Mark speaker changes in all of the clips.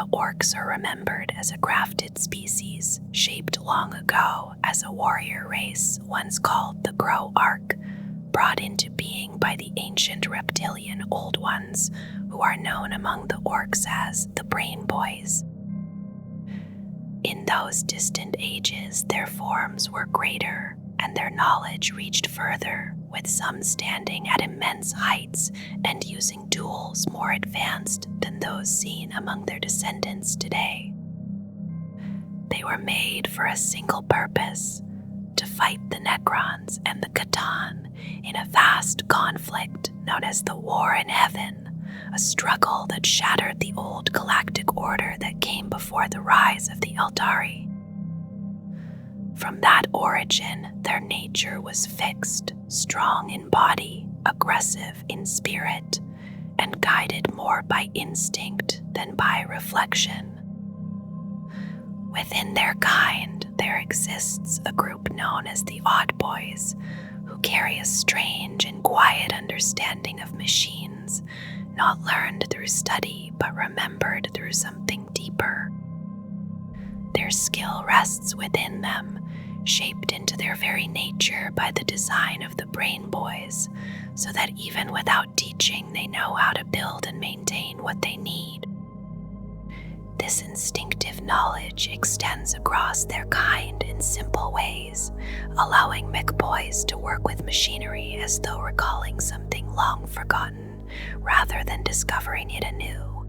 Speaker 1: the Orks are remembered as a crafted species shaped long ago as a warrior race once called the Great WAAAGH, brought into being by the ancient reptilian Old Ones, who are known among the Orks as the Brain Boys. In those distant ages, their forms were greater, and their knowledge reached further, with some standing at immense heights and using tools more advanced than those seen among their descendants today. They were made for a single purpose: to fight the Necrons and the Khatan in a vast conflict known as the War in Heaven, a struggle that shattered the old galactic order that came before the rise of the Eldari. From that origin, their nature was fixed, strong in body, aggressive in spirit, and guided more by instinct than by reflection. Within their kind, there exists a group known as the Odd Boys, who carry a strange and quiet understanding of machines, not learned through study, but remembered through something deeper. Their skill rests within them, shaped into their very nature by the design of the Brain Boys, so that even without teaching, they know how to build and maintain what they need. This instinctive knowledge extends across their kind in simple ways, allowing Mech Boys to work with machinery as though recalling something long forgotten, rather than discovering it anew.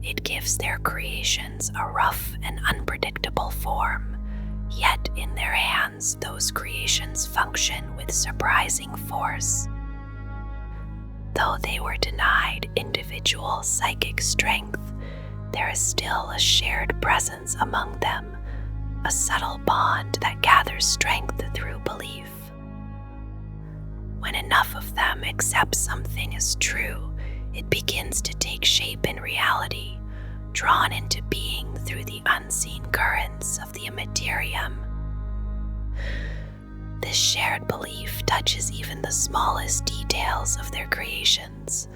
Speaker 1: It gives their creations a rough and unpredictable form, yet in their hands those creations function with surprising force. Though they were denied individual psychic strength, there is still a shared presence among them, a subtle bond that gathers strength through belief. When enough of them accept something as true, it begins to take shape in reality, drawn into being through the unseen currents of the immaterium. This shared belief touches even the smallest details of their creations,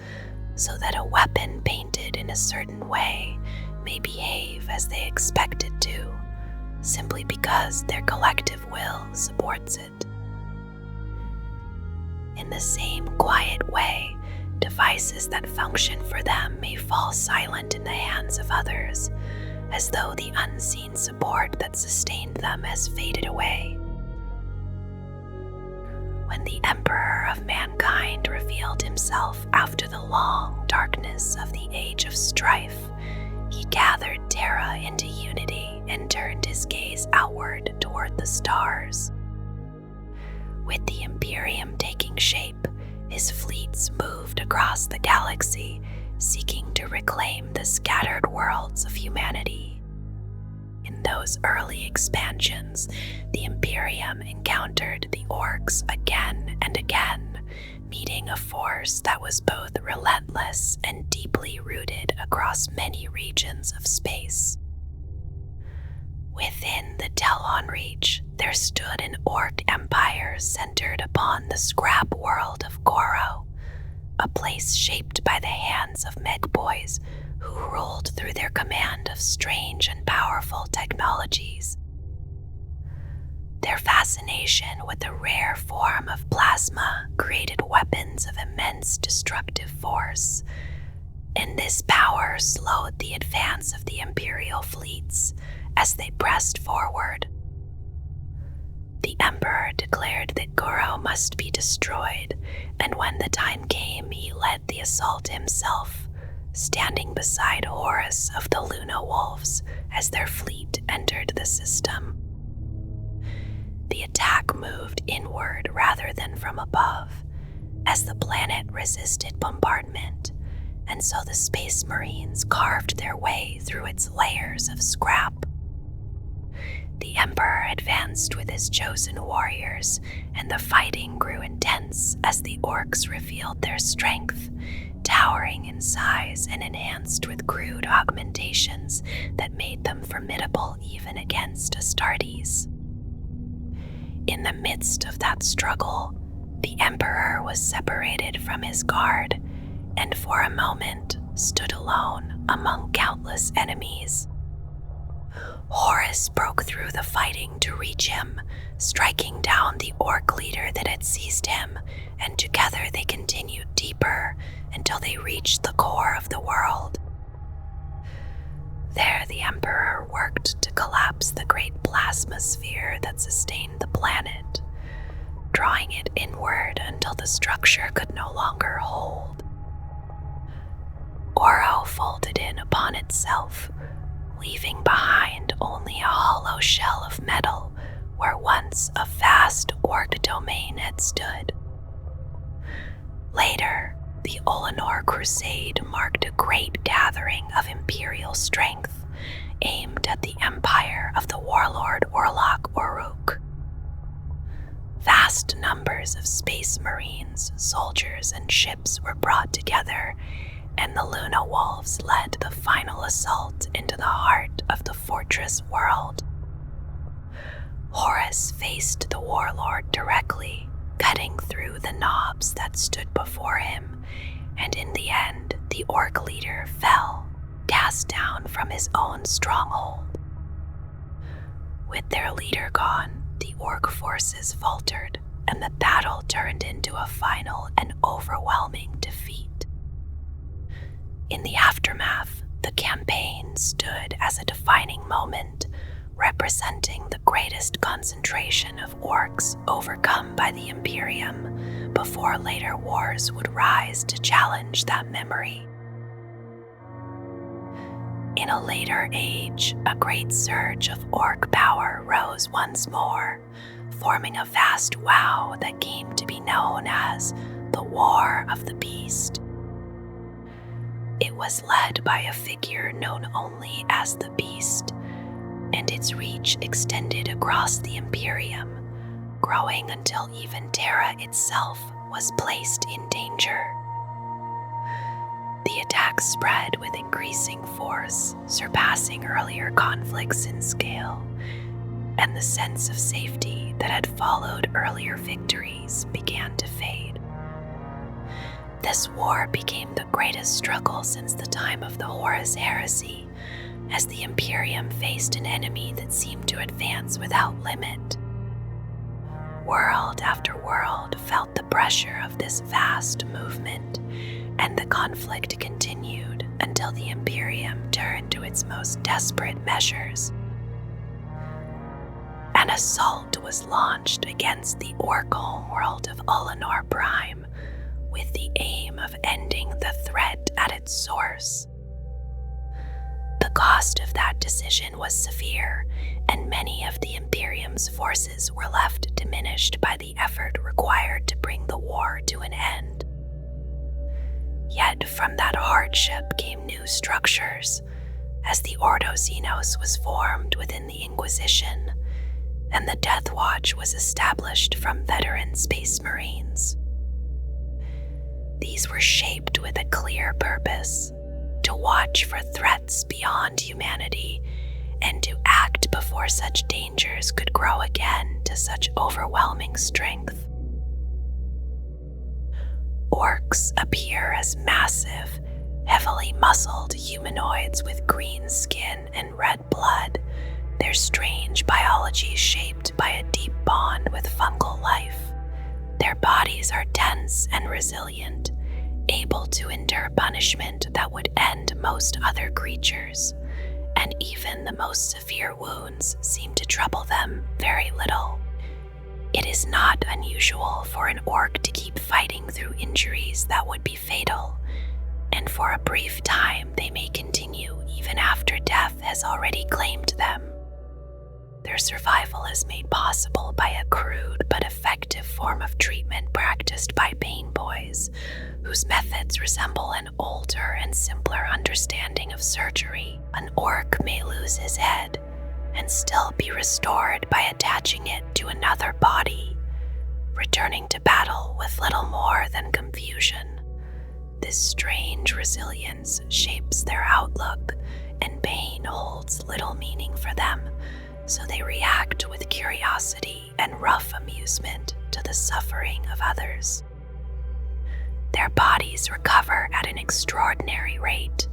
Speaker 1: so that a weapon painted in a certain way may behave as they expect it to, simply because their collective will supports it. In the same quiet way, devices that function for them may fall silent in the hands of others, as though the unseen support that sustained them has faded away. When the Emperor of Mankind revealed himself after the long darkness of the Age of Strife, he gathered Terra into unity and turned his gaze outward toward the stars. With the Imperium taking shape, his fleets moved across the galaxy, seeking to reclaim the scattered worlds of humanity. In those early expansions, the Imperium encountered the Orks again and again, meeting a force that was both relentless and deeply rooted across many regions of space. Within the Telon Reach, there stood an Ork empire centered upon the scrap world of Goro, a place shaped by the hands of Mech Boys who ruled through their command of strange and powerful technologies. Their fascination with the rare form of plasma created weapons of immense destructive force, and this power slowed the advance of the Imperial fleets as they pressed forward. The Emperor declared that Goro must be destroyed, and when the time came, he led the assault himself, standing beside Horus of the Luna Wolves as their fleet entered the system. The attack moved inward rather than from above, as the planet resisted bombardment, and so the Space Marines carved their way through its layers of scrap. The Emperor advanced with his chosen warriors, and the fighting grew intense as the Orks revealed their strength, towering in size and enhanced with crude augmentations that made them formidable even against Astartes. In the midst of that struggle, the Emperor was separated from his guard, and for a moment stood alone among countless enemies. Horus broke through the fighting to reach him, striking down the Ork leader that had seized him, and together they continued deeper until they reached the core of the world. There the Emperor worked to collapse the great plasmasphere that sustained the planet, drawing it inward until the structure could no longer hold. Oro folded in upon itself, leaving behind only a hollow shell of metal where once a vast Ork domain had stood. Later, the Olenor Crusade marked a great gathering of imperial strength aimed at the empire of the warlord Orlok Uruk. Vast numbers of space marines, soldiers, and ships were brought together, and the Luna Wolves led the final assault into the heart of the fortress world. Horus faced the warlord directly, cutting through the knobs that stood before him, and in the end, the Ork leader fell, cast down from his own stronghold. With their leader gone, the Ork forces faltered, and the battle turned into a final and overwhelming defeat. In the aftermath, the campaign stood as a defining moment, representing the greatest concentration of Orks overcome by the Imperium before later wars would rise to challenge that memory. In a later age, a great surge of Ork power rose once more, forming a vast WAAAGH that came to be known as the War of the Beast. It was led by a figure known only as the Beast, and its reach extended across the Imperium, growing until even Terra itself was placed in danger. The attack spread with increasing force, surpassing earlier conflicts in scale, and the sense of safety that had followed earlier victories began to fade. This war became the greatest struggle since the time of the Horus Heresy, as the Imperium faced an enemy that seemed to advance without limit. World after world felt the pressure of this vast movement, and the conflict continued until the Imperium turned to its most desperate measures. An assault was launched against the Ork homeworld of Olenor Prime, with the aim of ending the threat at its source. The cost of that decision was severe, and many of the Imperium's forces were left diminished by the effort required to bring the war to an end. Yet from that hardship came new structures, as the Ordo Xenos was formed within the Inquisition, and the Death Watch was established from veteran Space Marines. These were shaped with a clear purpose: to watch for threats beyond humanity, and to act before such dangers could grow again to such overwhelming strength. Orks appear as massive, heavily muscled humanoids with green skin and red blood, their strange biology shaped by a deep bond with fungal life. Their bodies are dense and resilient, able to endure punishment that would end most other creatures, and even the most severe wounds seem to trouble them very little. It is not unusual for an Ork to keep fighting through injuries that would be fatal, and for a brief time they may continue even after death has already claimed them. Their survival is made possible by a crude but effective form of treatment practiced by pain boys, whose methods resemble an older and simpler understanding of surgery. An Ork may lose his head and still be restored by attaching it to another body, returning to battle with little more than confusion. This strange resilience shapes their outlook, and pain holds little meaning for them, so they react with curiosity and rough amusement to the suffering of others. Their bodies recover at an extraordinary rate,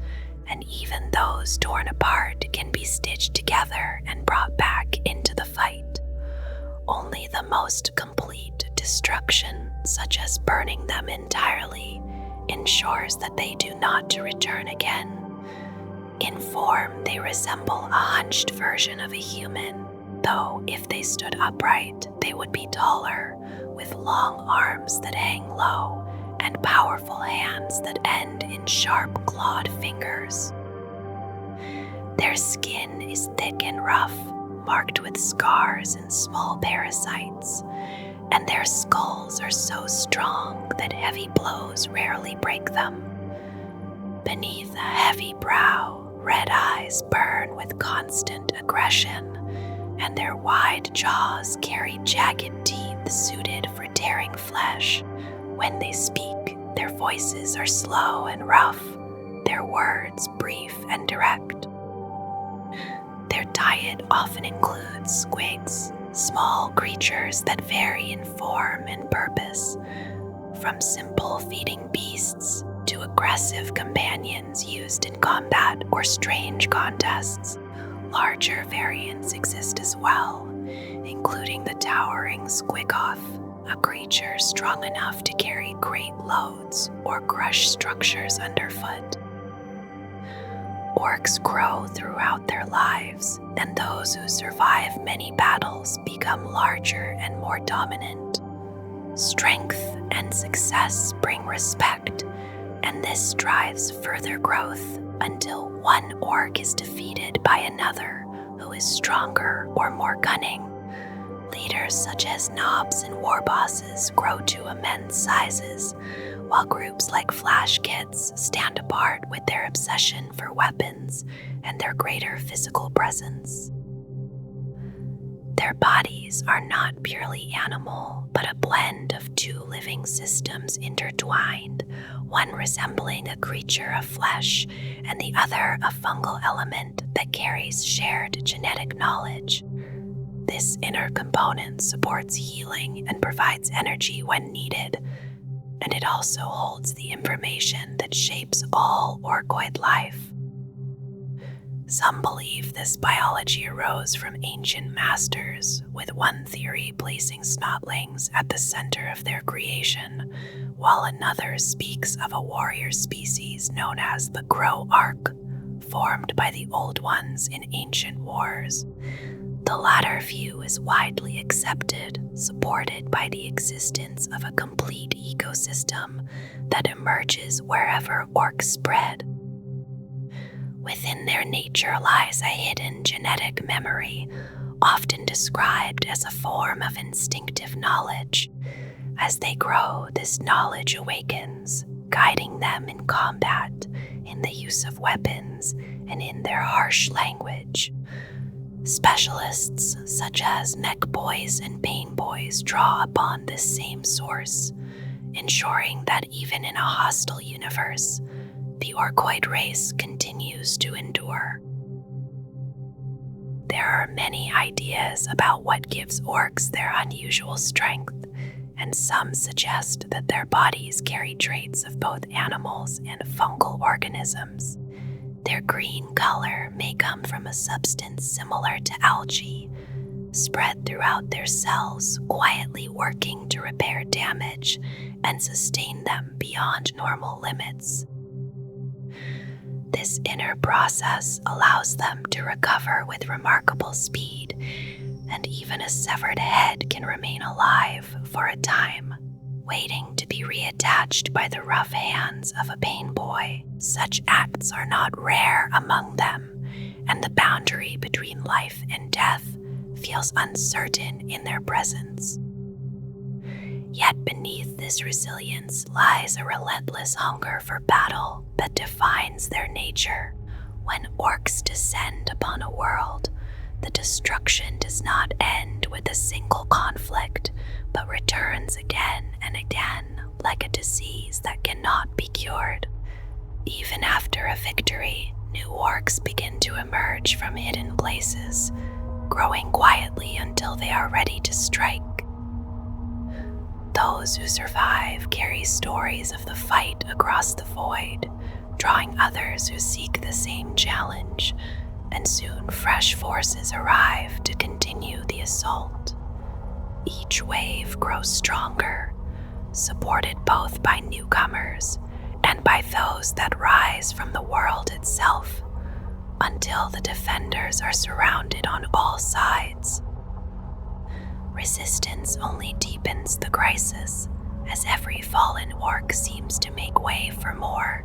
Speaker 1: and even those torn apart can be stitched together and brought back into the fight. Only the most complete destruction, such as burning them entirely, ensures that they do not return again. In form, they resemble a hunched version of a human, though if they stood upright, they would be taller, with long arms that hang low and powerful hands that end in sharp clawed fingers. Their skin is thick and rough, marked with scars and small parasites, and their skulls are so strong that heavy blows rarely break them. Beneath a heavy brow, red eyes burn with constant aggression, and their wide jaws carry jagged teeth suited for tearing flesh. When they speak, their voices are slow and rough, their words brief and direct. Their diet often includes squigs, small creatures that vary in form and purpose, from simple feeding beasts to aggressive companions used in combat or strange contests. Larger variants exist as well, including the towering Squiggoth, a creature strong enough to carry great loads or crush structures underfoot. Orks grow throughout their lives, and those who survive many battles become larger and more dominant. Strength and success bring respect, and this drives further growth until one ork is defeated by another who is stronger or more cunning. Leaders such as knobs and war bosses grow to immense sizes, while groups like flash kits stand apart with their obsession for weapons and their greater physical presence. Their bodies are not purely animal, but a blend of two living systems intertwined, one resembling a creature of flesh and the other a fungal element that carries shared genetic knowledge. This inner component supports healing and provides energy when needed, and it also holds the information that shapes all orkoid life. Some believe this biology arose from ancient masters, with one theory placing Snotlings at the center of their creation, while another speaks of a warrior species known as the Crow Ark, formed by the Old Ones in ancient wars. The latter view is widely accepted, supported by the existence of a complete ecosystem that emerges wherever orks spread. Within their nature lies a hidden genetic memory, often described as a form of instinctive knowledge. As they grow, this knowledge awakens, guiding them in combat, in the use of weapons, and in their harsh language. Specialists such as mech boys and pain boys draw upon this same source, ensuring that even in a hostile universe, the orkoid race continues to endure. There are many ideas about what gives orks their unusual strength, and some suggest that their bodies carry traits of both animals and fungal organisms. Their green color may come from a substance similar to algae, spread throughout their cells, quietly working to repair damage and sustain them beyond normal limits. This inner process allows them to recover with remarkable speed, and even a severed head can remain alive for a time, waiting to be reattached by the rough hands of a pain boy. Such acts are not rare among them, and the boundary between life and death feels uncertain in their presence. Yet beneath this resilience lies a relentless hunger for battle that defines their nature. When orks descend upon a world, the destruction does not end with a single conflict, but returns again and again like a disease that cannot be cured. Even after a victory, new orks begin to emerge from hidden places, growing quietly until they are ready to strike. Those who survive carry stories of the fight across the void, drawing others who seek the same challenge, and soon fresh forces arrive to continue the assault. Each wave grows stronger, supported both by newcomers and by those that rise from the world itself, until the defenders are surrounded on all sides. Resistance only deepens the crisis, as every fallen orc seems to make way for more,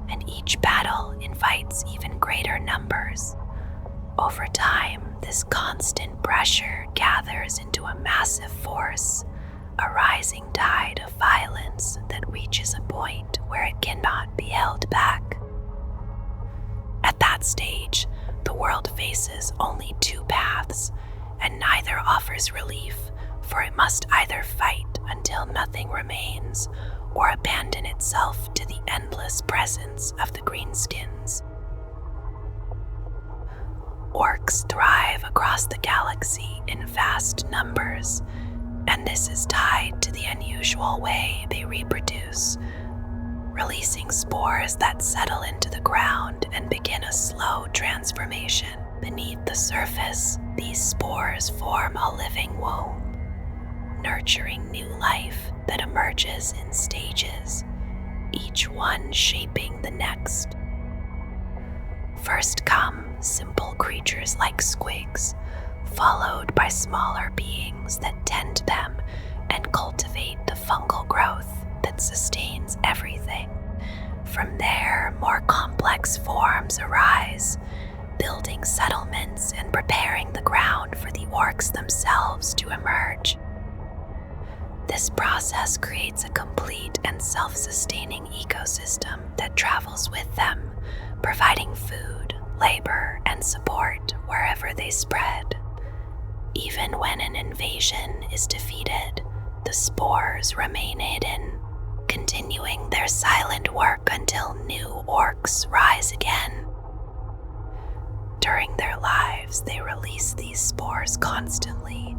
Speaker 1: and each battle invites even greater numbers. Over time, this constant pressure gathers into a massive force, a rising tide of violence that reaches a point where it cannot be held back. At that stage, the world faces only two paths, and neither offers relief, for it must either fight until nothing remains, or abandon itself to the endless presence of the greenskins. Orcs thrive across the galaxy in vast numbers, and this is tied to the unusual way they reproduce, releasing spores that settle into the ground and begin a slow transformation. Beneath the surface, these spores form a living womb, nurturing new life that emerges in stages, each one shaping the next. First come simple creatures like Squigs, followed by smaller beings that tend them and cultivate the fungal growth that sustains everything. From there, more complex forms arise, building settlements and preparing the ground for the orcs themselves to emerge. This process creates a complete and self-sustaining ecosystem that travels with them, providing food, labor, and support wherever they spread. Even when an invasion is defeated, the spores remain hidden, continuing their silent work until new orcs rise again. During their lives, they release these spores constantly,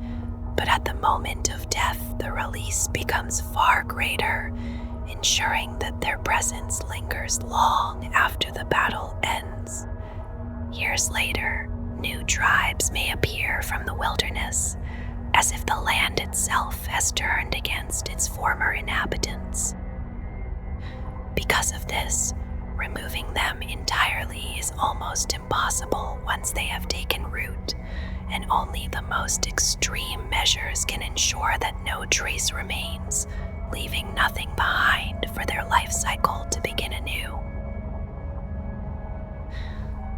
Speaker 1: but at the moment of death, the release becomes far greater, ensuring that their presence lingers long after the battle ends. Years later, new tribes may appear from the wilderness, as if the land itself has turned against its former inhabitants. Because of this, removing them entirely is almost impossible once they have taken root, and only the most extreme measures can ensure that no trace remains, leaving nothing behind for their life cycle to begin anew.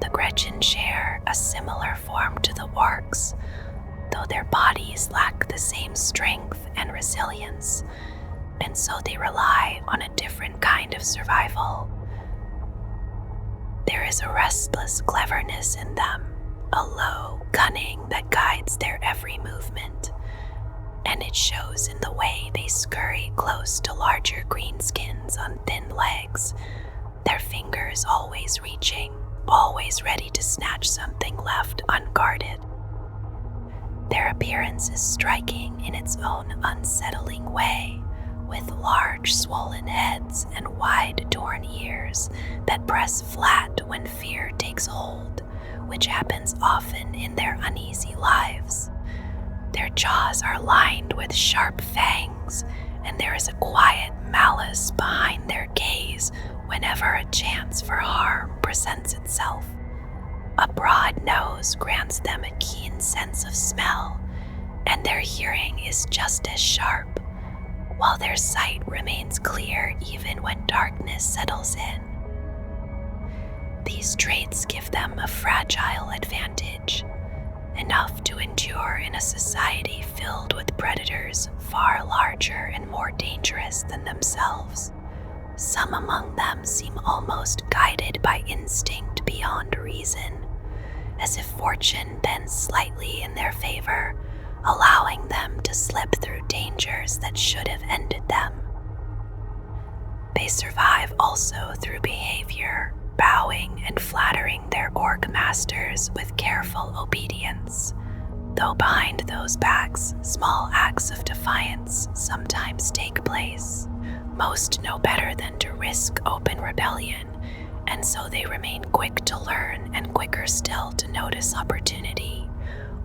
Speaker 1: The Gretchin share a similar form to the Orks, though their bodies lack the same strength and resilience, and so they rely on a different kind of survival. There is a restless cleverness in them, a low cunning that guides their every movement, and it shows in the way they scurry close to larger greenskins on thin legs, their fingers always reaching, always ready to snatch something left unguarded. Their appearance is striking in its own unsettling way, with large swollen heads and wide torn ears that press flat when fear takes hold, which happens often in their uneasy lives. Their jaws are lined with sharp fangs, and there is a quiet malice behind their gaze whenever a chance for harm presents itself. A broad nose grants them a keen sense of smell, and their hearing is just as sharp, while their sight remains clear even when darkness settles in. These traits give them a fragile advantage, enough to endure in a society filled with predators far larger and more dangerous than themselves. Some among them seem almost guided by instinct beyond reason, as if fortune bends slightly in their favor, allowing them to slip through dangers that should have ended them. They survive also through behavior, bowing and flattering their orc masters with careful obedience, though behind those backs, small acts of defiance sometimes take place. Most know better than to risk open rebellion, and so they remain quick to learn and quicker still to notice opportunity,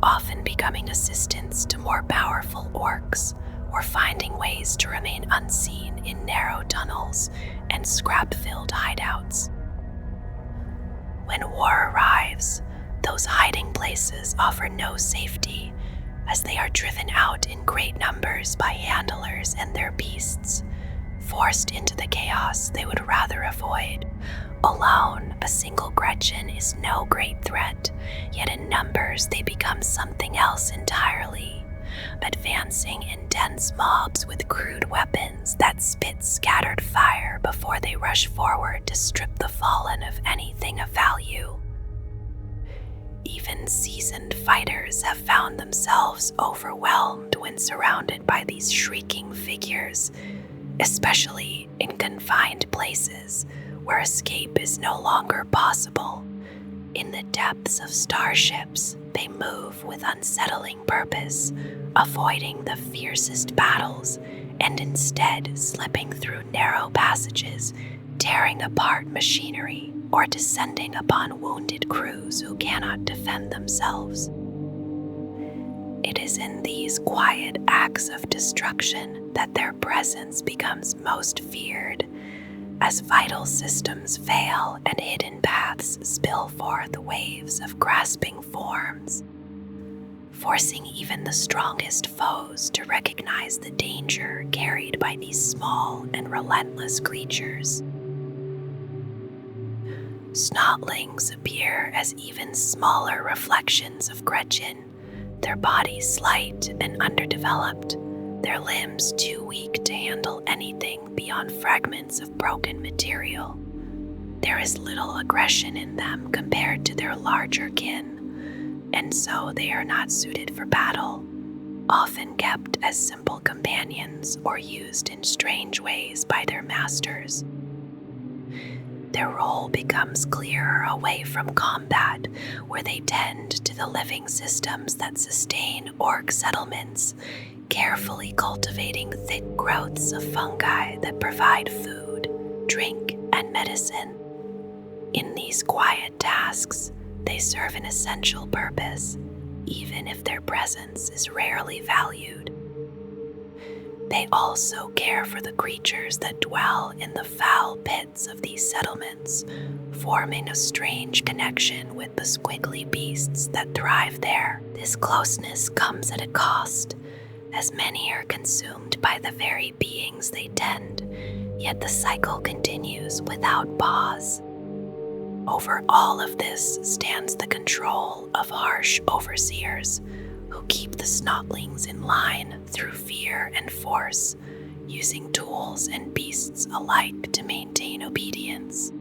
Speaker 1: often becoming assistants to more powerful orcs or finding ways to remain unseen in narrow tunnels and scrap-filled hideouts. When war arrives, those hiding places offer no safety, as they are driven out in great numbers by handlers and their beasts, forced into the chaos they would rather avoid. Alone, a single Gretchin is no great threat, yet in numbers they become something else entirely, advancing in dense mobs with crude weapons that spit scattered fire before they rush forward to strip the fallen of anything of value. Even seasoned fighters have found themselves overwhelmed when surrounded by these shrieking figures, especially in confined places where escape is no longer possible. In the depths of starships, they move with unsettling purpose, avoiding the fiercest battles and instead slipping through narrow passages, tearing apart machinery, or descending upon wounded crews who cannot defend themselves. It is in these quiet acts of destruction that their presence becomes most feared, as vital systems fail and hidden paths spill forth waves of grasping forms, forcing even the strongest foes to recognize the danger carried by these small and relentless creatures. Snotlings appear as even smaller reflections of Gretchin, their bodies slight and underdeveloped, their limbs too weak to handle anything beyond fragments of broken material. There is little aggression in them compared to their larger kin, and so they are not suited for battle, often kept as simple companions or used in strange ways by their masters. Their role becomes clearer away from combat, where they tend to the living systems that sustain orc settlements, carefully cultivating thick growths of fungi that provide food, drink, and medicine. In these quiet tasks, they serve an essential purpose, even if their presence is rarely valued. They also care for the creatures that dwell in the foul pits of these settlements, forming a strange connection with the squiggly beasts that thrive there. This closeness comes at a cost, as many are consumed by the very beings they tend, yet the cycle continues without pause. Over all of this stands the control of harsh overseers, who keep the Snotlings in line through fear and force, using tools and beasts alike to maintain obedience.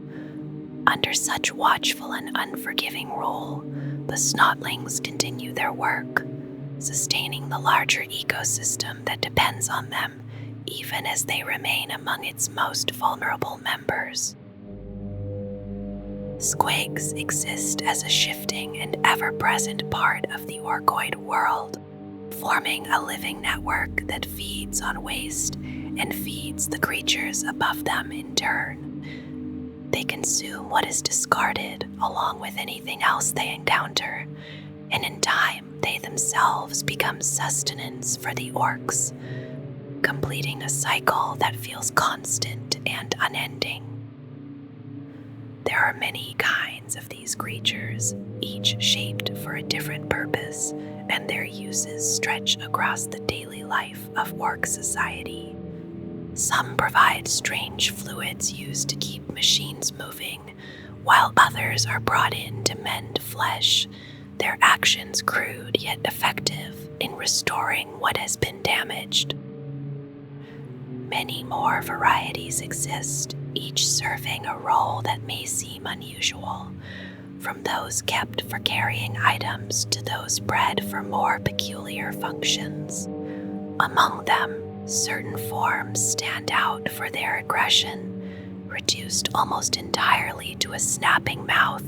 Speaker 1: Under such watchful and unforgiving rule, the Snotlings continue their work, sustaining the larger ecosystem that depends on them, even as they remain among its most vulnerable members. Squigs exist as a shifting and ever-present part of the orcoid world, forming a living network that feeds on waste and feeds the creatures above them in turn. They consume what is discarded along with anything else they encounter, and in time they themselves become sustenance for the orcs, completing a cycle that feels constant and unending. There are many kinds of these creatures, each shaped for a different purpose, and their uses stretch across the daily life of orc society. Some provide strange fluids used to keep machines moving, while others are brought in to mend flesh, their actions crude yet effective in restoring what has been damaged. Many more varieties exist, each serving a role that may seem unusual, from those kept for carrying items to those bred for more peculiar functions. Among them, certain forms stand out for their aggression, reduced almost entirely to a snapping mouth,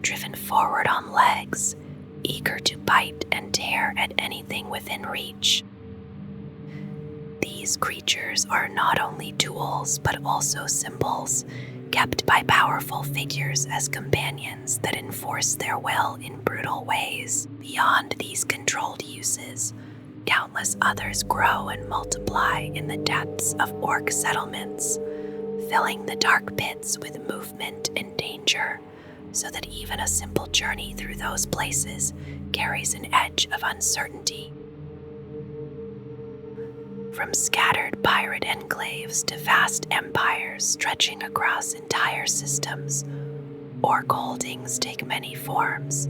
Speaker 1: driven forward on legs, eager to bite and tear at anything within reach. These creatures are not only tools but also symbols, kept by powerful figures as companions that enforce their will in brutal ways. Beyond these controlled uses, countless others grow and multiply in the depths of Ork settlements, filling the dark pits with movement and danger, so that even a simple journey through those places carries an edge of uncertainty. From scattered pirate enclaves to vast empires stretching across entire systems, Ork holdings take many forms,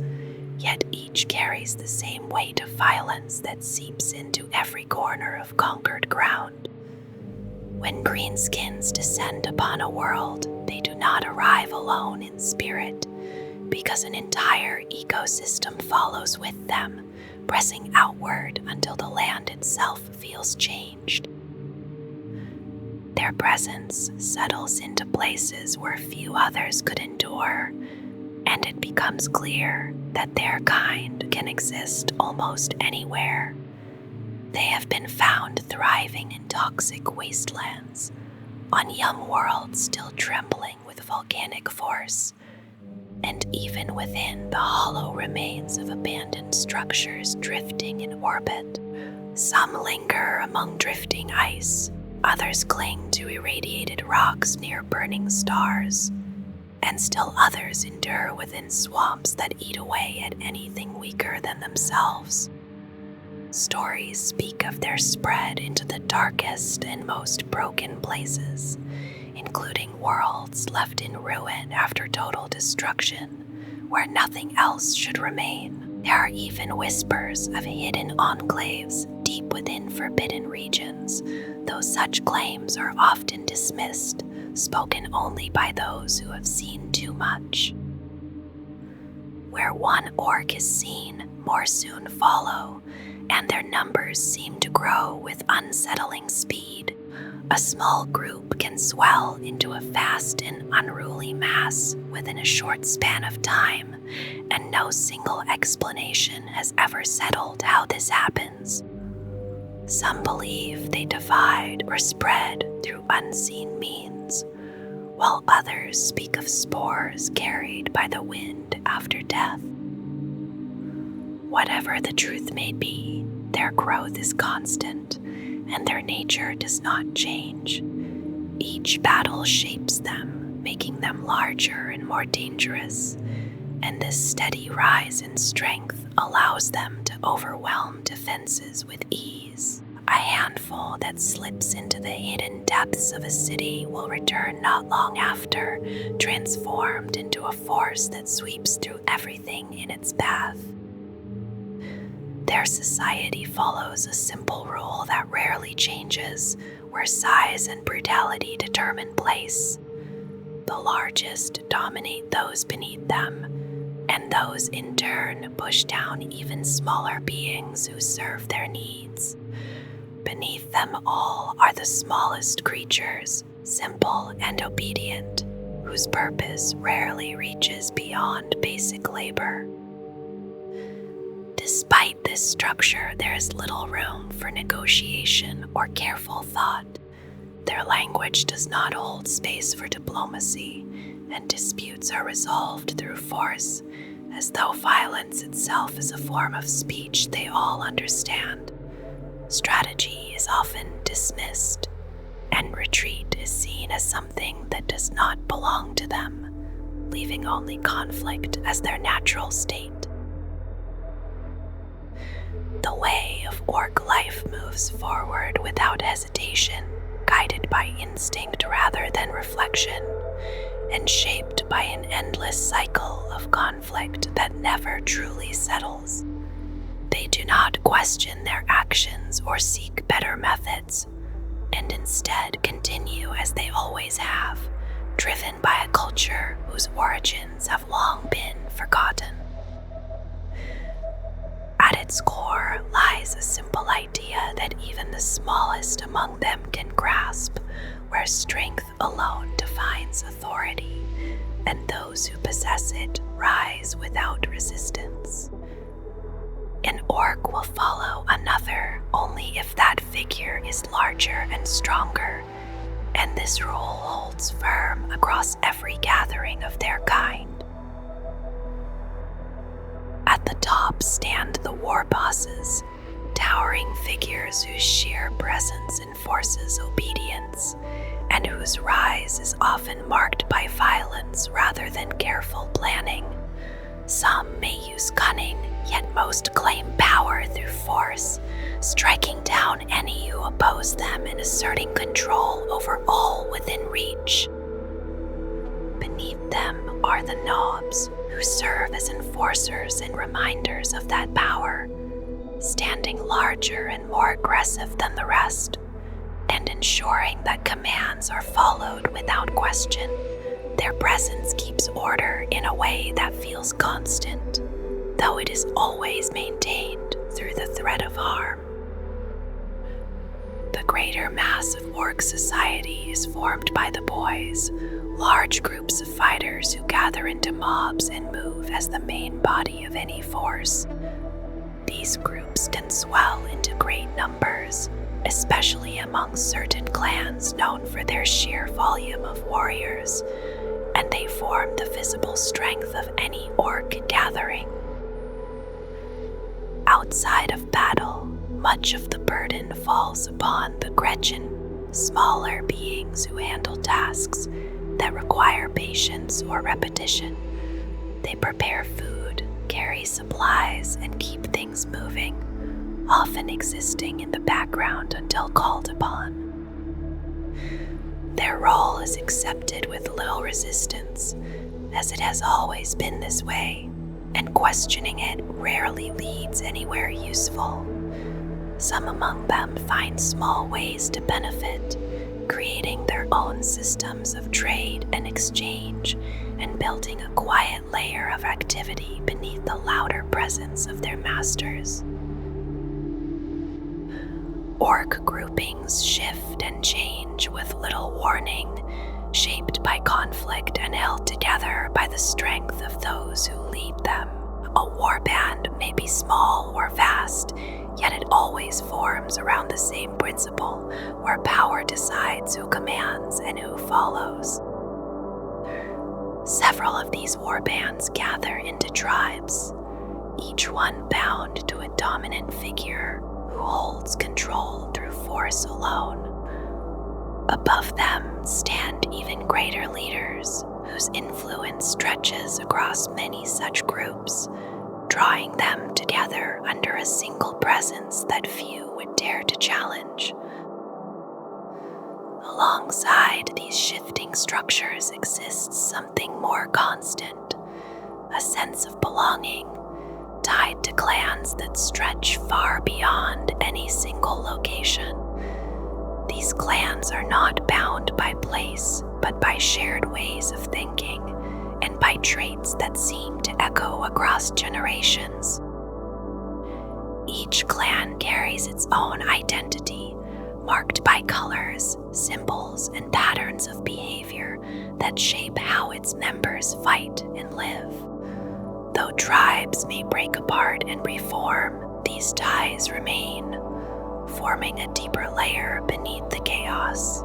Speaker 1: yet each carries the same weight of violence that seeps into every corner of conquered ground. When greenskins descend upon a world, they do not arrive alone in spirit, because an entire ecosystem follows with them, pressing outward until the land itself feels changed. Their presence settles into places where few others could endure, and it becomes clear that their kind can exist almost anywhere. They have been found thriving in toxic wastelands, on young worlds still trembling with volcanic force, and even within the hollow remains of abandoned structures drifting in orbit. Some linger among drifting ice, others cling to irradiated rocks near burning stars, and still others endure within swamps that eat away at anything weaker than themselves. Stories speak of their spread into the darkest and most broken places, including worlds left in ruin after total destruction, where nothing else should remain. There are even whispers of hidden enclaves deep within forbidden regions, though such claims are often dismissed, spoken only by those who have seen too much. Where one Ork is seen, more soon follow, and their numbers seem to grow with unsettling speed. A small group can swell into a vast and unruly mass within a short span of time, and no single explanation has ever settled how this happens. Some believe they divide or spread through unseen means, while others speak of spores carried by the wind after death. Whatever the truth may be, their growth is constant, and their nature does not change. Each battle shapes them, making them larger and more dangerous, and this steady rise in strength allows them to overwhelm defenses with ease. A handful that slips into the hidden depths of a city will return not long after, transformed into a force that sweeps through everything in its path. Their society follows a simple rule that rarely changes, where size and brutality determine place. The largest dominate those beneath them, and those in turn push down even smaller beings who serve their needs. Beneath them all are the smallest creatures, simple and obedient, whose purpose rarely reaches beyond basic labor. Despite this structure, there is little room for negotiation or careful thought. Their language does not hold space for diplomacy, and disputes are resolved through force, as though violence itself is a form of speech they all understand. Strategy is often dismissed, and retreat is seen as something that does not belong to them, leaving only conflict as their natural state. The way of Ork life moves forward without hesitation, guided by instinct rather than reflection, and shaped by an endless cycle of conflict that never truly settles. They do not question their actions or seek better methods, and instead continue as they always have, driven by a culture whose origins have long been forgotten. At its core lies a simple idea that even the smallest among them can grasp, where strength alone defines authority, and those who possess it rise without resistance. An Ork will follow another only if that figure is larger and stronger, and this rule holds firm across every gathering of their kind. At the top stand the war bosses, towering figures whose sheer presence enforces obedience, and whose rise is often marked by violence rather than careful planning. Some may use cunning, yet most claim power through force, striking down any who oppose them and asserting control over all within reach. Beneath them are the knobs, who serve as enforcers and reminders of that power, standing larger and more aggressive than the rest, and ensuring that commands are followed without question. Their presence keeps order in a way that feels constant, though it is always maintained through the threat of harm. The greater mass of Ork society is formed by the boys, large groups of fighters who gather into mobs and move as the main body of any force. These groups can swell into great numbers, especially among certain clans known for their sheer volume of warriors, and they form the visible strength of any Ork gathering. Outside of battle, much of the burden falls upon the Gretchin, smaller beings who handle tasks that require patience or repetition. They prepare food, carry supplies, and keep things moving, often existing in the background until called upon. Their role is accepted with little resistance, as it has always been this way, and questioning it rarely leads anywhere useful. Some among them find small ways to benefit, creating their own systems of trade and exchange, and building a quiet layer of activity beneath the louder presence of their masters. Ork groupings shift and change with little warning, shaped by conflict and held together by the strength of those who lead them. A warband may be small or vast, yet it always forms around the same principle, where power decides who commands and who follows. Several of these warbands gather into tribes, each one bound to a dominant figure who holds control through force alone. Above them stand even greater leaders, whose influence stretches across many such groups, drawing them together under a single presence that few would dare to challenge. Alongside these shifting structures exists something more constant, a sense of belonging, tied to clans that stretch far beyond any single location. These clans are not bound by place, but by shared ways of thinking, and by traits that seem to echo across generations. Each clan carries its own identity, marked by colors, symbols, and patterns of behavior that shape how its members fight and live. Though tribes may break apart and reform, these ties remain, forming a deeper layer beneath the chaos.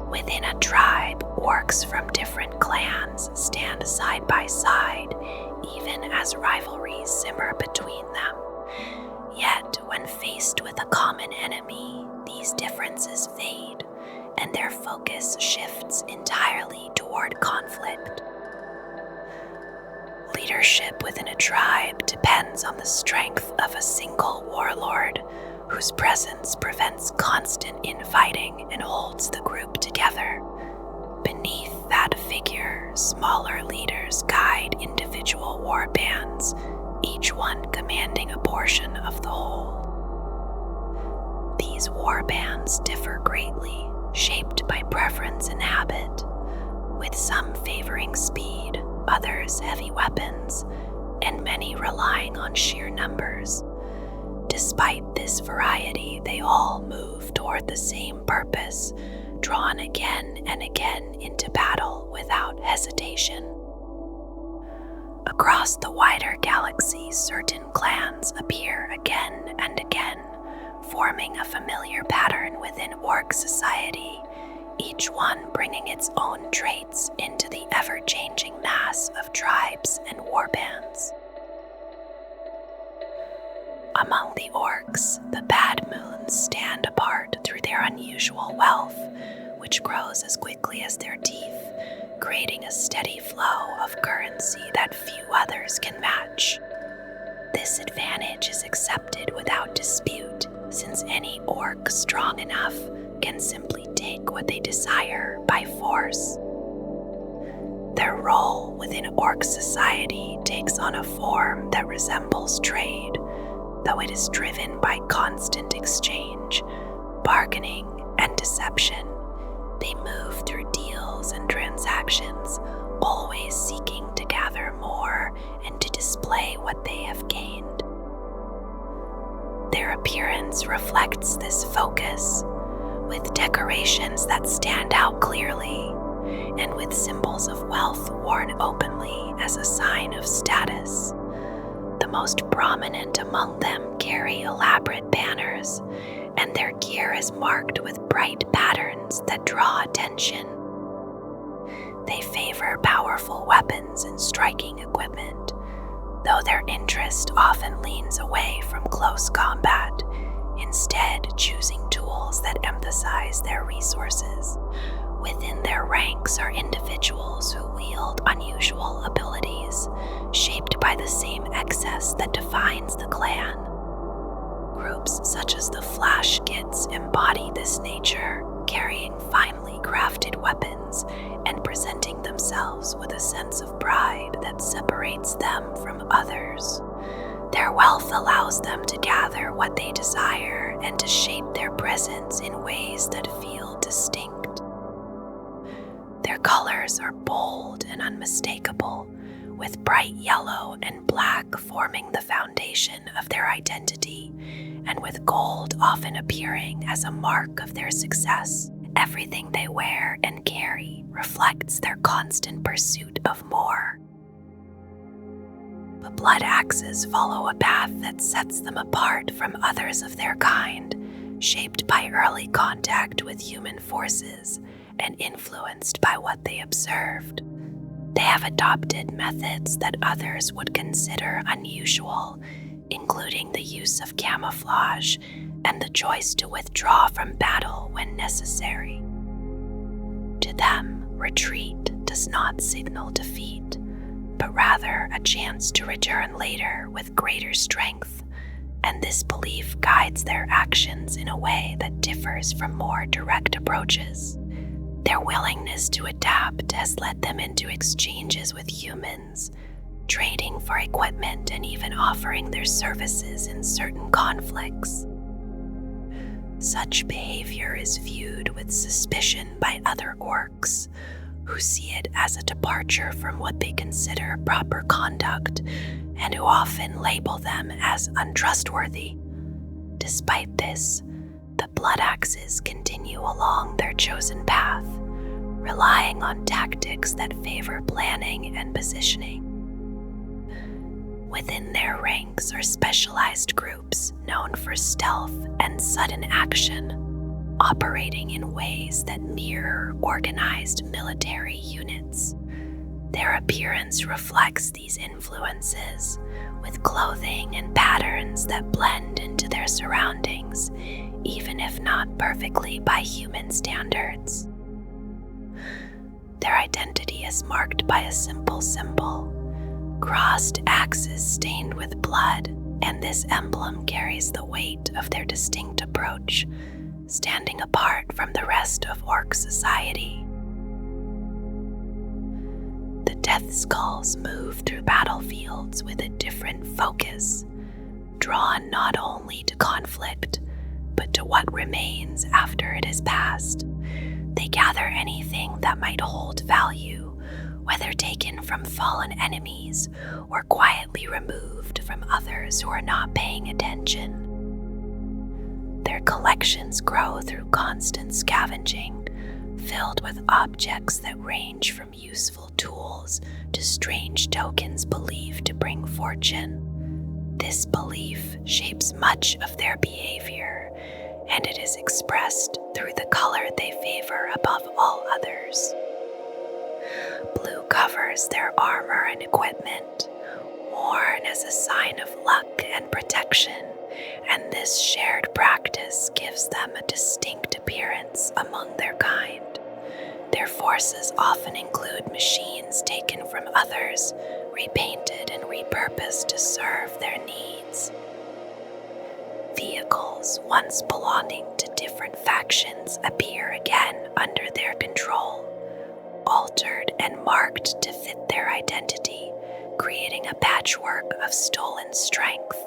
Speaker 1: Within a tribe, orcs from different clans stand side by side, even as rivalries simmer between them. Yet, when faced with a common enemy, these differences fade, and their focus shifts entirely toward conflict. Leadership within a tribe depends on the strength of a single warlord, whose presence prevents constant infighting and holds the group together. Beneath that figure, smaller leaders guide individual warbands, each one commanding a portion of the whole. These warbands differ greatly, shaped by preference and habit, with some favoring speed, others heavy weapons, and many relying on sheer numbers. Despite this variety, they all move toward the same purpose, drawn again and again into battle without hesitation. Across the wider galaxy, certain clans appear again and again, forming a familiar pattern within Ork society, each one bringing its own traits into the ever-changing mass of tribes and warbands. Among the Orks, the Bad Moons stand apart through their unusual wealth, which grows as quickly as their teeth, creating a steady flow of currency that few others can match. This advantage is accepted without dispute, since any Ork strong enough can simply take what they desire by force. Their role within Ork society takes on a form that resembles trade, though it is driven by constant exchange, bargaining, and deception. They move through deals and transactions, always seeking to gather more and to display what they have gained. Their appearance reflects this focus, with decorations that stand out clearly, and with symbols of wealth worn openly as a sign of status. The most prominent among them carry elaborate banners, and their gear is marked with bright patterns that draw attention. They favor powerful weapons and striking equipment, though their interest often leans away from close combat, instead choosing tools that emphasize their resources. Within their ranks are individuals who wield unusual abilities, shaped by the same excess that defines the clan. Groups such as the Flash Kits embody this nature, carrying finely crafted weapons and presenting themselves with a sense of pride that separates them from others. Their wealth allows them to gather what they desire and to shape their presence in ways that feel distinct. Their colors are bold and unmistakable, with bright yellow and black forming the foundation of their identity, and with gold often appearing as a mark of their success. Everything they wear and carry reflects their constant pursuit of more. The blood axes follow a path that sets them apart from others of their kind, shaped by early contact with human forces and influenced by what they observed. They have adopted methods that others would consider unusual, including the use of camouflage and the choice to withdraw from battle when necessary. To them, retreat does not signal defeat, but rather a chance to return later with greater strength, and this belief guides their actions in a way that differs from more direct approaches. Their willingness to adapt has led them into exchanges with humans, trading for equipment and even offering their services in certain conflicts. Such behavior is viewed with suspicion by other Orks, who see it as a departure from what they consider proper conduct, and who often label them as untrustworthy. Despite this, the Blood Axes continue along their chosen path, relying on tactics that favor planning and positioning. Within their ranks are specialized groups known for stealth and sudden action, operating in ways that mirror organized military units. Their appearance reflects these influences, with clothing and patterns that blend into their surroundings, even if not perfectly by human standards. Their identity is marked by a simple symbol: crossed axes stained with blood, and this emblem carries the weight of their distinct approach, standing apart from the rest of Ork society. The Death Skulls move through battlefields with a different focus, drawn not only to conflict, but to what remains after it is past. They gather anything that might hold value, whether taken from fallen enemies or quietly removed from others who are not paying attention. Their collections grow through constant scavenging, filled with objects that range from useful tools to strange tokens believed to bring fortune. This belief shapes much of their behavior and it is expressed through the color they favor above all others. Blue covers their armor and equipment, worn as a sign of luck and protection, and this shared practice gives them a distinct appearance among their kind. Their forces often include machines taken from others, repainted and repurposed to serve their needs. Vehicles once belonging to different factions appear again under their control, altered and marked to fit their identity, creating a patchwork of stolen strength.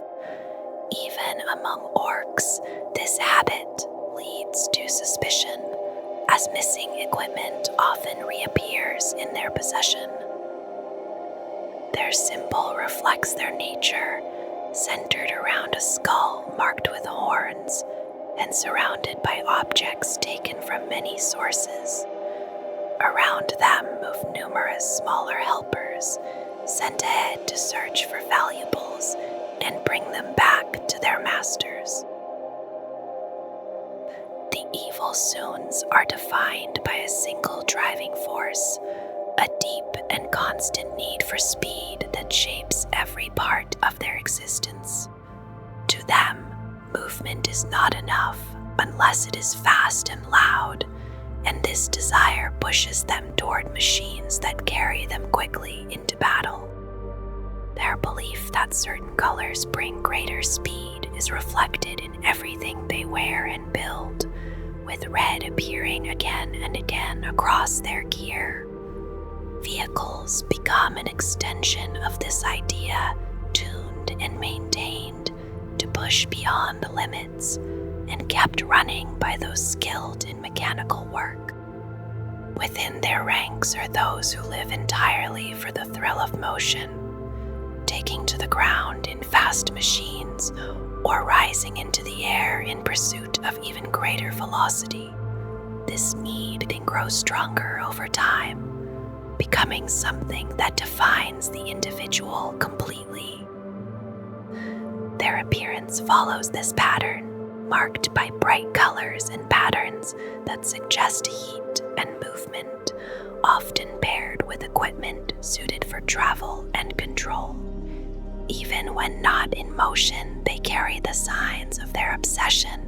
Speaker 1: Even among orcs, this habit leads to suspicion, as missing equipment often reappears in their possession. Their symbol reflects their nature, centered around a skull marked with horns and surrounded by objects taken from many sources. Around them move numerous smaller helpers, sent ahead to search for valuables and bring them back to their masters. The evil Soons are defined by a single driving force, a deep and constant need for speed that shapes every part of their existence. To them, movement is not enough unless it is fast and loud, and this desire pushes them toward machines that carry them quickly into battle. Their belief that certain colors bring greater speed is reflected in everything they wear and build, with red appearing again and again across their gear. Vehicles become an extension of this idea, tuned and maintained to push beyond the limits and kept running by those skilled in mechanical work. Within their ranks are those who live entirely for the thrill of motion, taking to the ground in fast machines or rising into the air in pursuit of even greater velocity. This need can grow stronger over time, becoming something that defines the individual completely. Their appearance follows this pattern, marked by bright colors and patterns that suggest heat and movement, often paired with equipment suited for travel and control. Even when not in motion, they carry the signs of their obsession,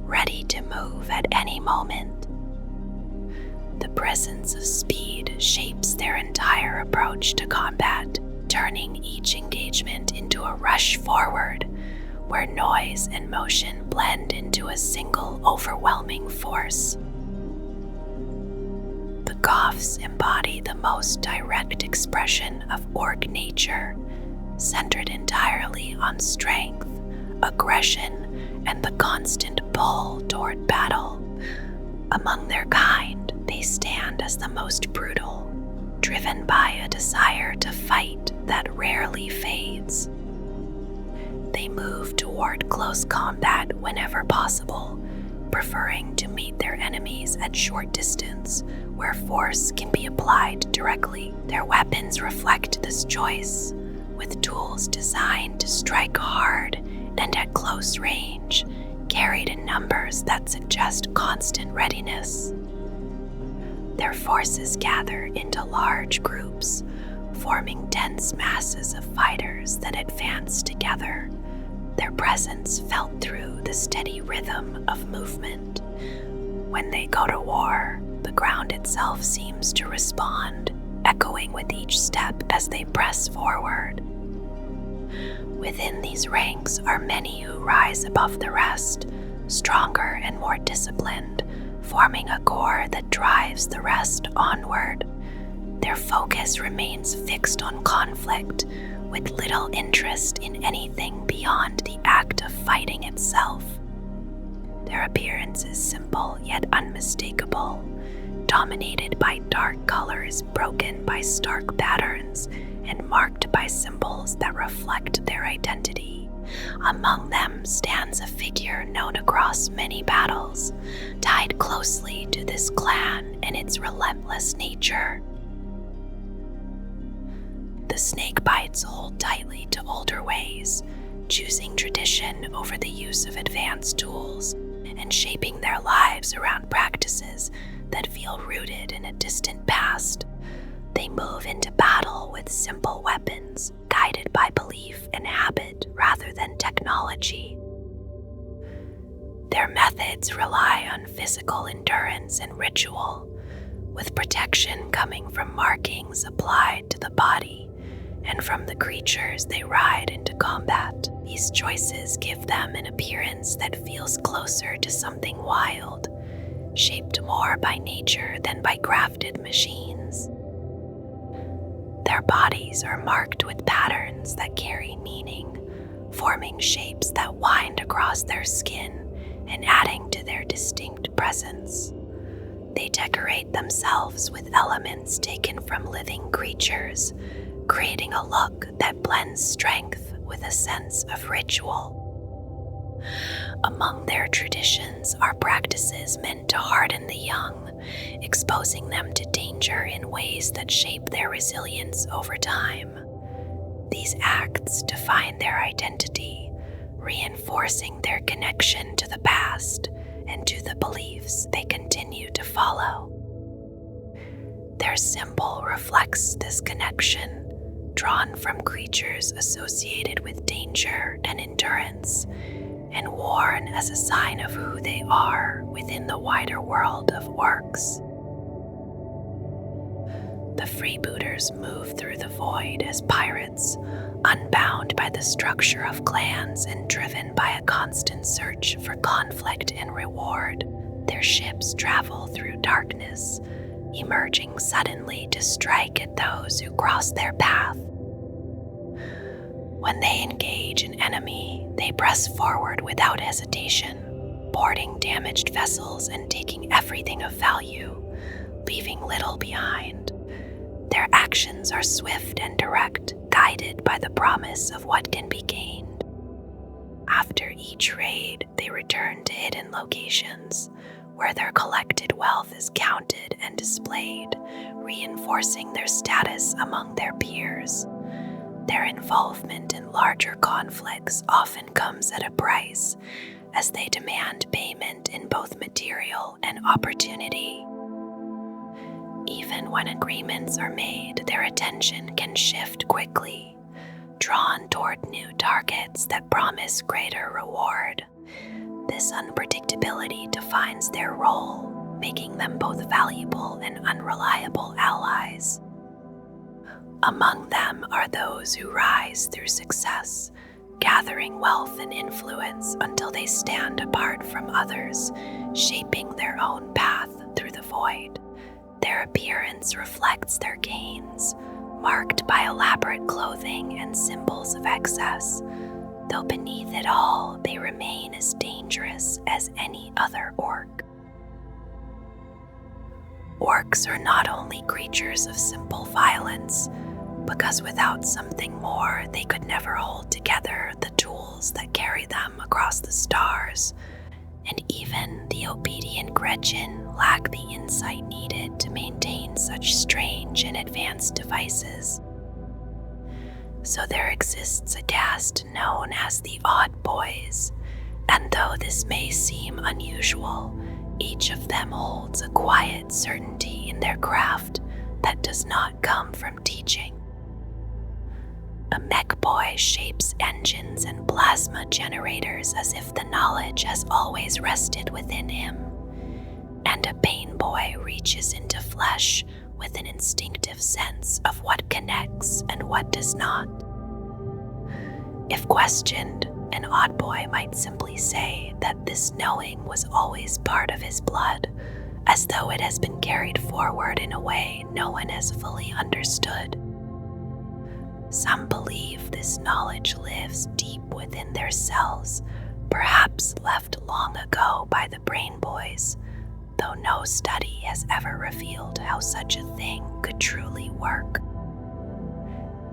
Speaker 1: ready to move at any moment. The presence of speed shapes their entire approach to combat, turning each engagement into a rush forward, where noise and motion blend into a single overwhelming force. The Goths embody the most direct expression of Ork nature, centered entirely on strength, aggression, and the constant pull toward battle. Among their kind, they stand as the most brutal, driven by a desire to fight that rarely fades. They move toward close combat whenever possible, preferring to meet their enemies at short distance, where force can be applied directly. Their weapons reflect this choice, with tools designed to strike hard and at close range, carried in numbers that suggest constant readiness. Their forces gather into large groups, forming dense masses of fighters that advance together, their presence felt through the steady rhythm of movement. When they go to war, the ground itself seems to respond, echoing with each step as they press forward. Within these ranks are many who rise above the rest, stronger and more disciplined, forming a core that drives the rest onward. Their focus remains fixed on conflict, with little interest in anything beyond the act of fighting itself. Their appearance is simple yet unmistakable, dominated by dark colors broken by stark patterns and marked by symbols that reflect their identity. Among them stands a figure known across many battles, tied closely to this clan and its relentless nature. The snakebites hold tightly to older ways, choosing tradition over the use of advanced tools. and shaping their lives around practices that feel rooted in a distant past. They move into battle with simple weapons, guided by belief and habit rather than technology. Their methods rely on physical endurance and ritual, with protection coming from markings applied to the body and from the creatures they ride into combat. These choices give them an appearance that feels closer to something wild, shaped more by nature than by crafted machines. Their bodies are marked with patterns that carry meaning, forming shapes that wind across their skin and adding to their distinct presence. They decorate themselves with elements taken from living creatures, creating a look that blends strength with a sense of ritual. Among their traditions are practices meant to harden the young, exposing them to danger in ways that shape their resilience over time. These acts define their identity, reinforcing their connection to the past and to the beliefs they continue to follow. Their symbol reflects this connection, drawn from creatures associated with danger and endurance, and worn as a sign of who they are within the wider world of orcs. The freebooters move through the void as pirates, unbound by the structure of clans and driven by a constant search for conflict and reward. Their ships travel through darkness, emerging suddenly to strike at those who cross their path. When they engage an enemy, they press forward without hesitation, boarding damaged vessels and taking everything of value, leaving little behind. Their actions are swift and direct, guided by the promise of what can be gained. After each raid, they return to hidden locations, where their collected wealth is counted and displayed, reinforcing their status among their peers. Their involvement in larger conflicts often comes at a price, as they demand payment in both material and opportunity. Even when agreements are made, their attention can shift quickly, drawn toward new targets that promise greater reward. This unpredictability defines their role, making them both valuable and unreliable allies. Among them are those who rise through success, gathering wealth and influence until they stand apart from others, shaping their own path through the void. Their appearance reflects their gains, marked by elaborate clothing and symbols of excess, though beneath it all they remain as dangerous as any other orc. Orcs are not only creatures of simple violence, because without something more, they could never hold together the tools that carry them across the stars, and even the obedient Gretchin lack the insight needed to maintain such strange and advanced devices. So there exists a caste known as the Odd Boys, and though this may seem unusual, each of them holds a quiet certainty in their craft that does not come from teaching. A mech boy shapes engines and plasma generators as if the knowledge has always rested within him, and a pain boy reaches into flesh with an instinctive sense of what connects and what does not. If questioned, an odd boy might simply say that this knowing was always part of his blood, as though it has been carried forward in a way no one has fully understood. Some believe this knowledge lives deep within their cells, perhaps left long ago by the brain boys, though no study has ever revealed how such a thing could truly work.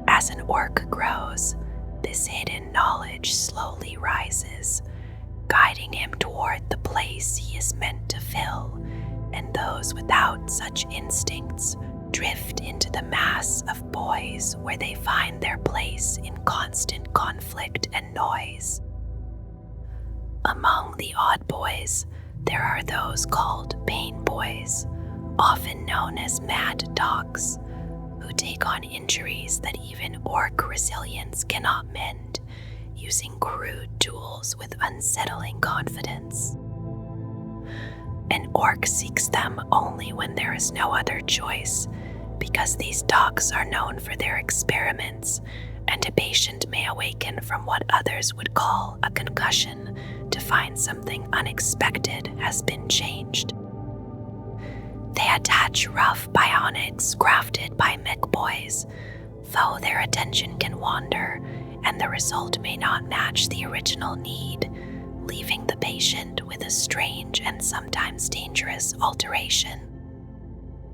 Speaker 1: As an orc grows, this hidden knowledge slowly rises, guiding him toward the place he is meant to fill, and those without such instincts drift into the mass of boys where they find their place in constant conflict and noise. Among Among the odd boys, there are those called pain boys, often known as mad dogs, who take on injuries that even Ork resilience cannot mend, using crude tools with unsettling confidence. An Ork seeks them only when there is no other choice, because these dogs are known for their experiments, and a patient may awaken from what others would call a concussion to find something unexpected has been changed. They attach rough bionics crafted by mech boys, though their attention can wander and the result may not match the original need, leaving the patient with a strange and sometimes dangerous alteration.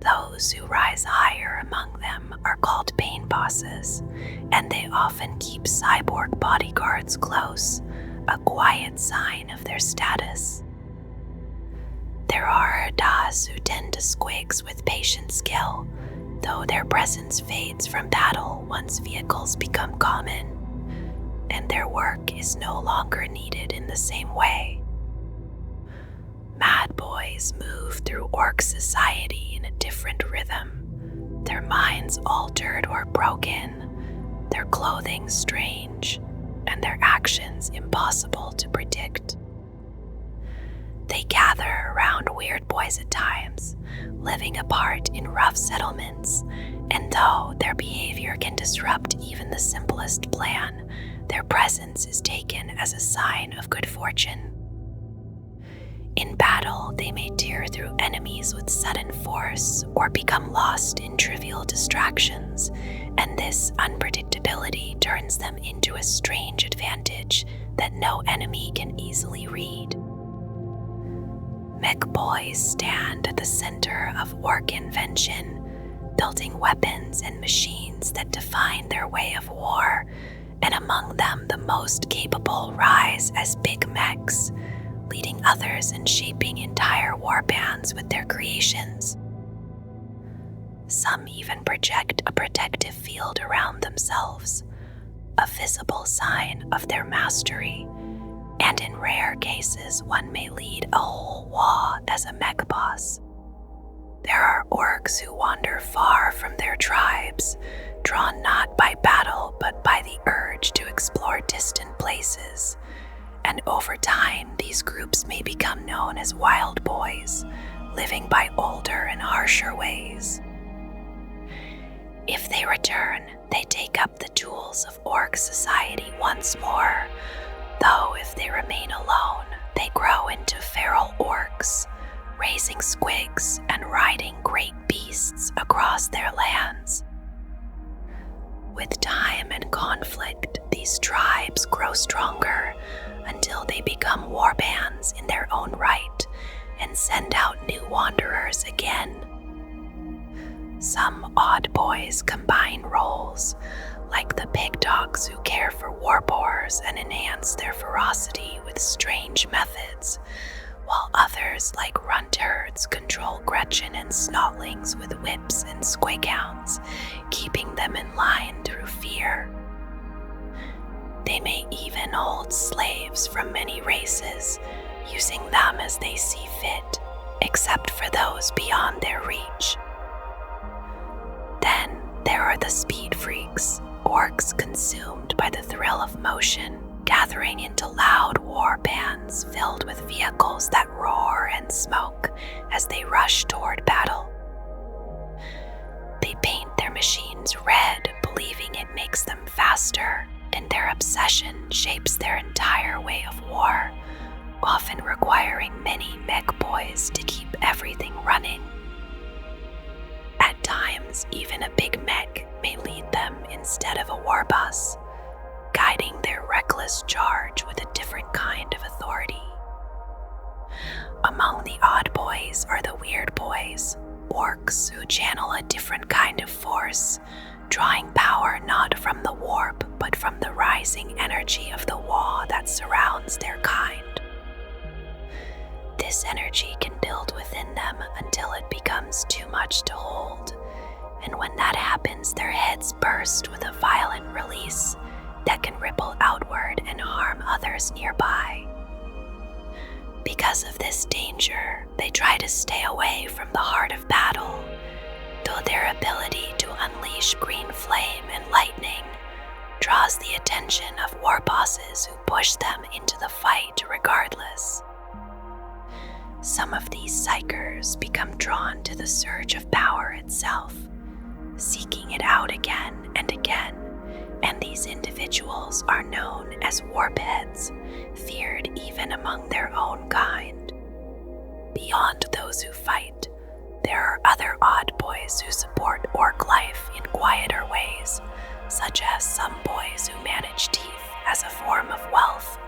Speaker 1: Those who rise higher among them are called pain bosses, and they often keep cyborg bodyguards close, a quiet sign of their status. There are Hadas who tend to Squigs with patient skill, though their presence fades from battle once vehicles become common, and their work is no longer needed in the same way. Mad boys move through Ork society in a different rhythm, their minds altered or broken, their clothing strange, and their actions impossible to predict. They gather around weird boys at times, living apart in rough settlements, and though their behavior can disrupt even the simplest plan, their presence is taken as a sign of good fortune. In battle, they may tear through enemies with sudden force or become lost in trivial distractions, and this unpredictability turns them into a strange advantage that no enemy can easily read. Mech boys stand at the center of Ork invention, building weapons and machines that define their way of war, and among them the most capable rise as big mechs, leading others and shaping entire warbands with their creations. Some even project a protective field around themselves, a visible sign of their mastery, and in rare cases one may lead a whole WAAAGH as a mech boss. There are Orks who wander far from their tribes, drawn not by battle but by the urge to explore distant places, and over time these groups may become known as wild boys, living by older and harsher ways. If they return, they take up the tools of Ork society once more, though if they remain alone, they grow into feral Orks, raising Squigs and riding great beasts across their lands. With time and conflict, these tribes grow stronger until they become warbands in their own right and send out new wanderers again. Some odd boys combine roles, like the pig dogs who care for warboars and enhance their ferocity with strange methods, while others, like runt herds, control Gretchin and Snotlings with whips and squig hounds, keeping them in line through fear. They may even hold slaves from many races, using them as they see fit, except for those beyond their reach. Then there are the speed freaks, Orks consumed by the thrill of motion, gathering into loud war bands filled with vehicles that roar and smoke as they rush toward battle. They paint their machines red, believing it makes them faster, and their obsession shapes their entire way of war, often requiring many mech boys to keep everything running. At times, even a big mech may lead them instead of a war bus, guiding their reckless charge with a different kind of authority. Among the odd boys are the weird boys, Orks who channel a different kind of force, drawing power not from the warp but from the rising energy of the WAAAGH that surrounds their kind. This energy can build within them until it becomes too much to hold, and when that happens, their heads burst with a violent release that can ripple outward and harm others nearby. Because of this danger, they try to stay away from the heart of battle, though their ability to unleash green flame and lightning draws the attention of war bosses who push them into the fight regardless. Some of these psychers become drawn to the surge of power itself, seeking it out again and again, and these individuals are known as warbands, feared even among their own kind. Beyond those who fight, there are other odd boys who support orc life in quieter ways, such as some boys who manage teeth as a form of wealth,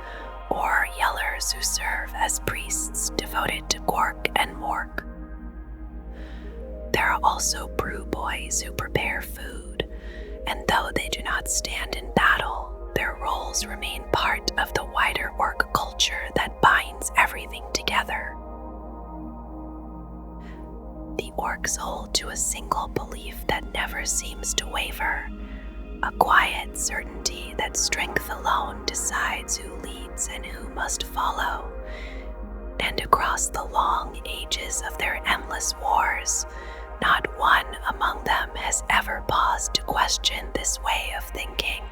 Speaker 1: or yellers who serve as priests devoted to Gork and Mork. There are also brew boys who prepare food, and though they do not stand in battle, their roles remain part of the wider orc culture that binds everything together. The orcs hold to a single belief that never seems to waver, a quiet certainty that strength alone decides who leads and who must follow. And across the long ages of their endless wars, not one among them has ever paused to question this way of thinking.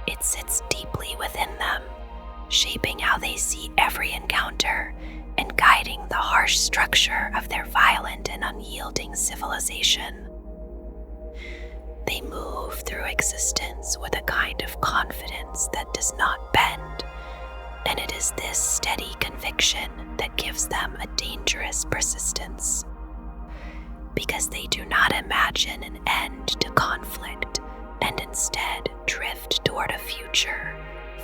Speaker 1: It sits deeply within them, shaping how they see every encounter and guiding the harsh structure of their violent and unyielding civilization. They move through existence with a kind of confidence that does not bend, and it is this steady conviction that gives them a dangerous persistence. Because they do not imagine an end to conflict, and instead drift toward a future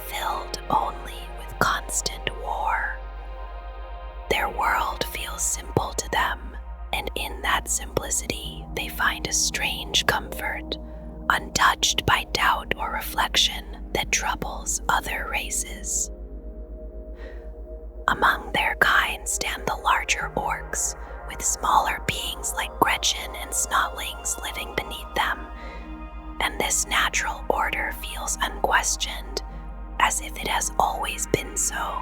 Speaker 1: filled only with constant war. Their world feels simple to them, and in that simplicity they find a strange comfort, untouched by doubt or reflection that troubles other races. Among their kind stand the larger orcs, with smaller beings like Gretchin and Snotlings living beneath them, and this natural order feels unquestioned, as if it has always been so.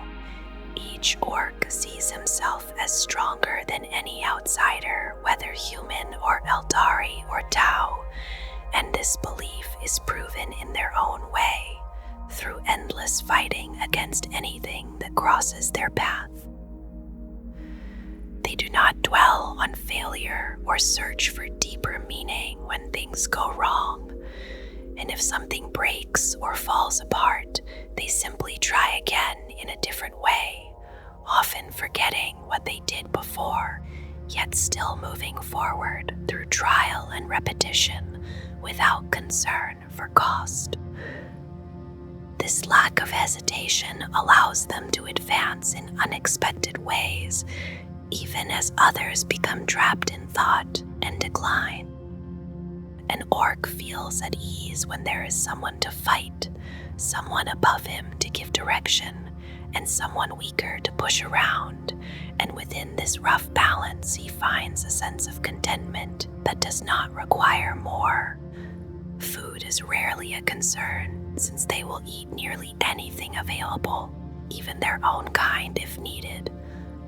Speaker 1: Each orc sees himself as stronger than any outsider, whether human or Eldari or Tau, and this belief is proven in their own way, through endless fighting against anything that crosses their path. They do not dwell on failure or search for deeper meaning when things go wrong, and if something breaks or falls apart, they simply try again in a different way, often forgetting what they did before, yet still moving forward through trial and repetition without concern for cost. This lack of hesitation allows them to advance in unexpected ways, even as others become trapped in thought and decline. An orc feels at ease when there is someone to fight, someone above him to give direction, and someone weaker to push around, and within this rough balance he finds a sense of contentment that does not require more. Food is rarely a concern, since they will eat nearly anything available, even their own kind if needed,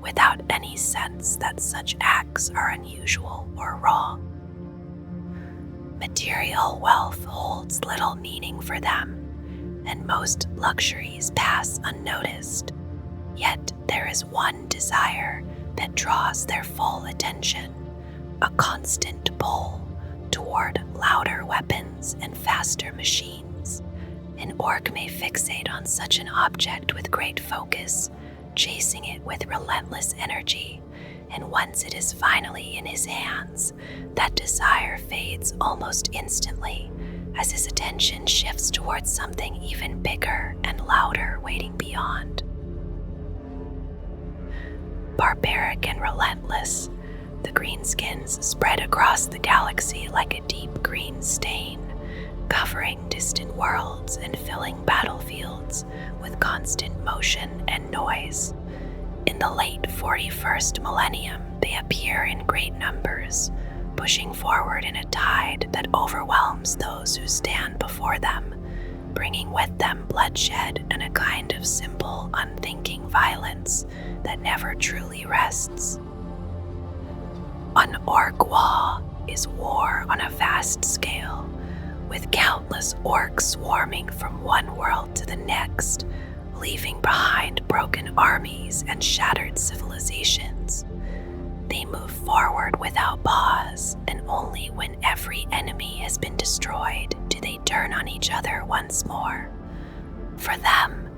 Speaker 1: without any sense that such acts are unusual or wrong. Material wealth holds little meaning for them, and most luxuries pass unnoticed. Yet there is one desire that draws their full attention, a constant pull toward louder weapons and faster machines. An orc may fixate on such an object with great focus, chasing it with relentless energy, and once it is finally in his hands, that desire fades almost instantly, as his attention shifts towards something even bigger and louder waiting beyond. Barbaric and relentless, the greenskins spread across the galaxy like a deep green stain, covering distant worlds and filling battlefields with constant motion and noise. In the late 41st millennium, they appear in great numbers, pushing forward in a tide that overwhelms those who stand before them, bringing with them bloodshed and a kind of simple, unthinking violence that never truly rests. On Ork WAAAGH is war on a vast scale, with countless orcs swarming from one world to the next, leaving behind broken armies and shattered civilizations. They move forward without pause, and only when every enemy has been destroyed do they turn on each other once more. For them,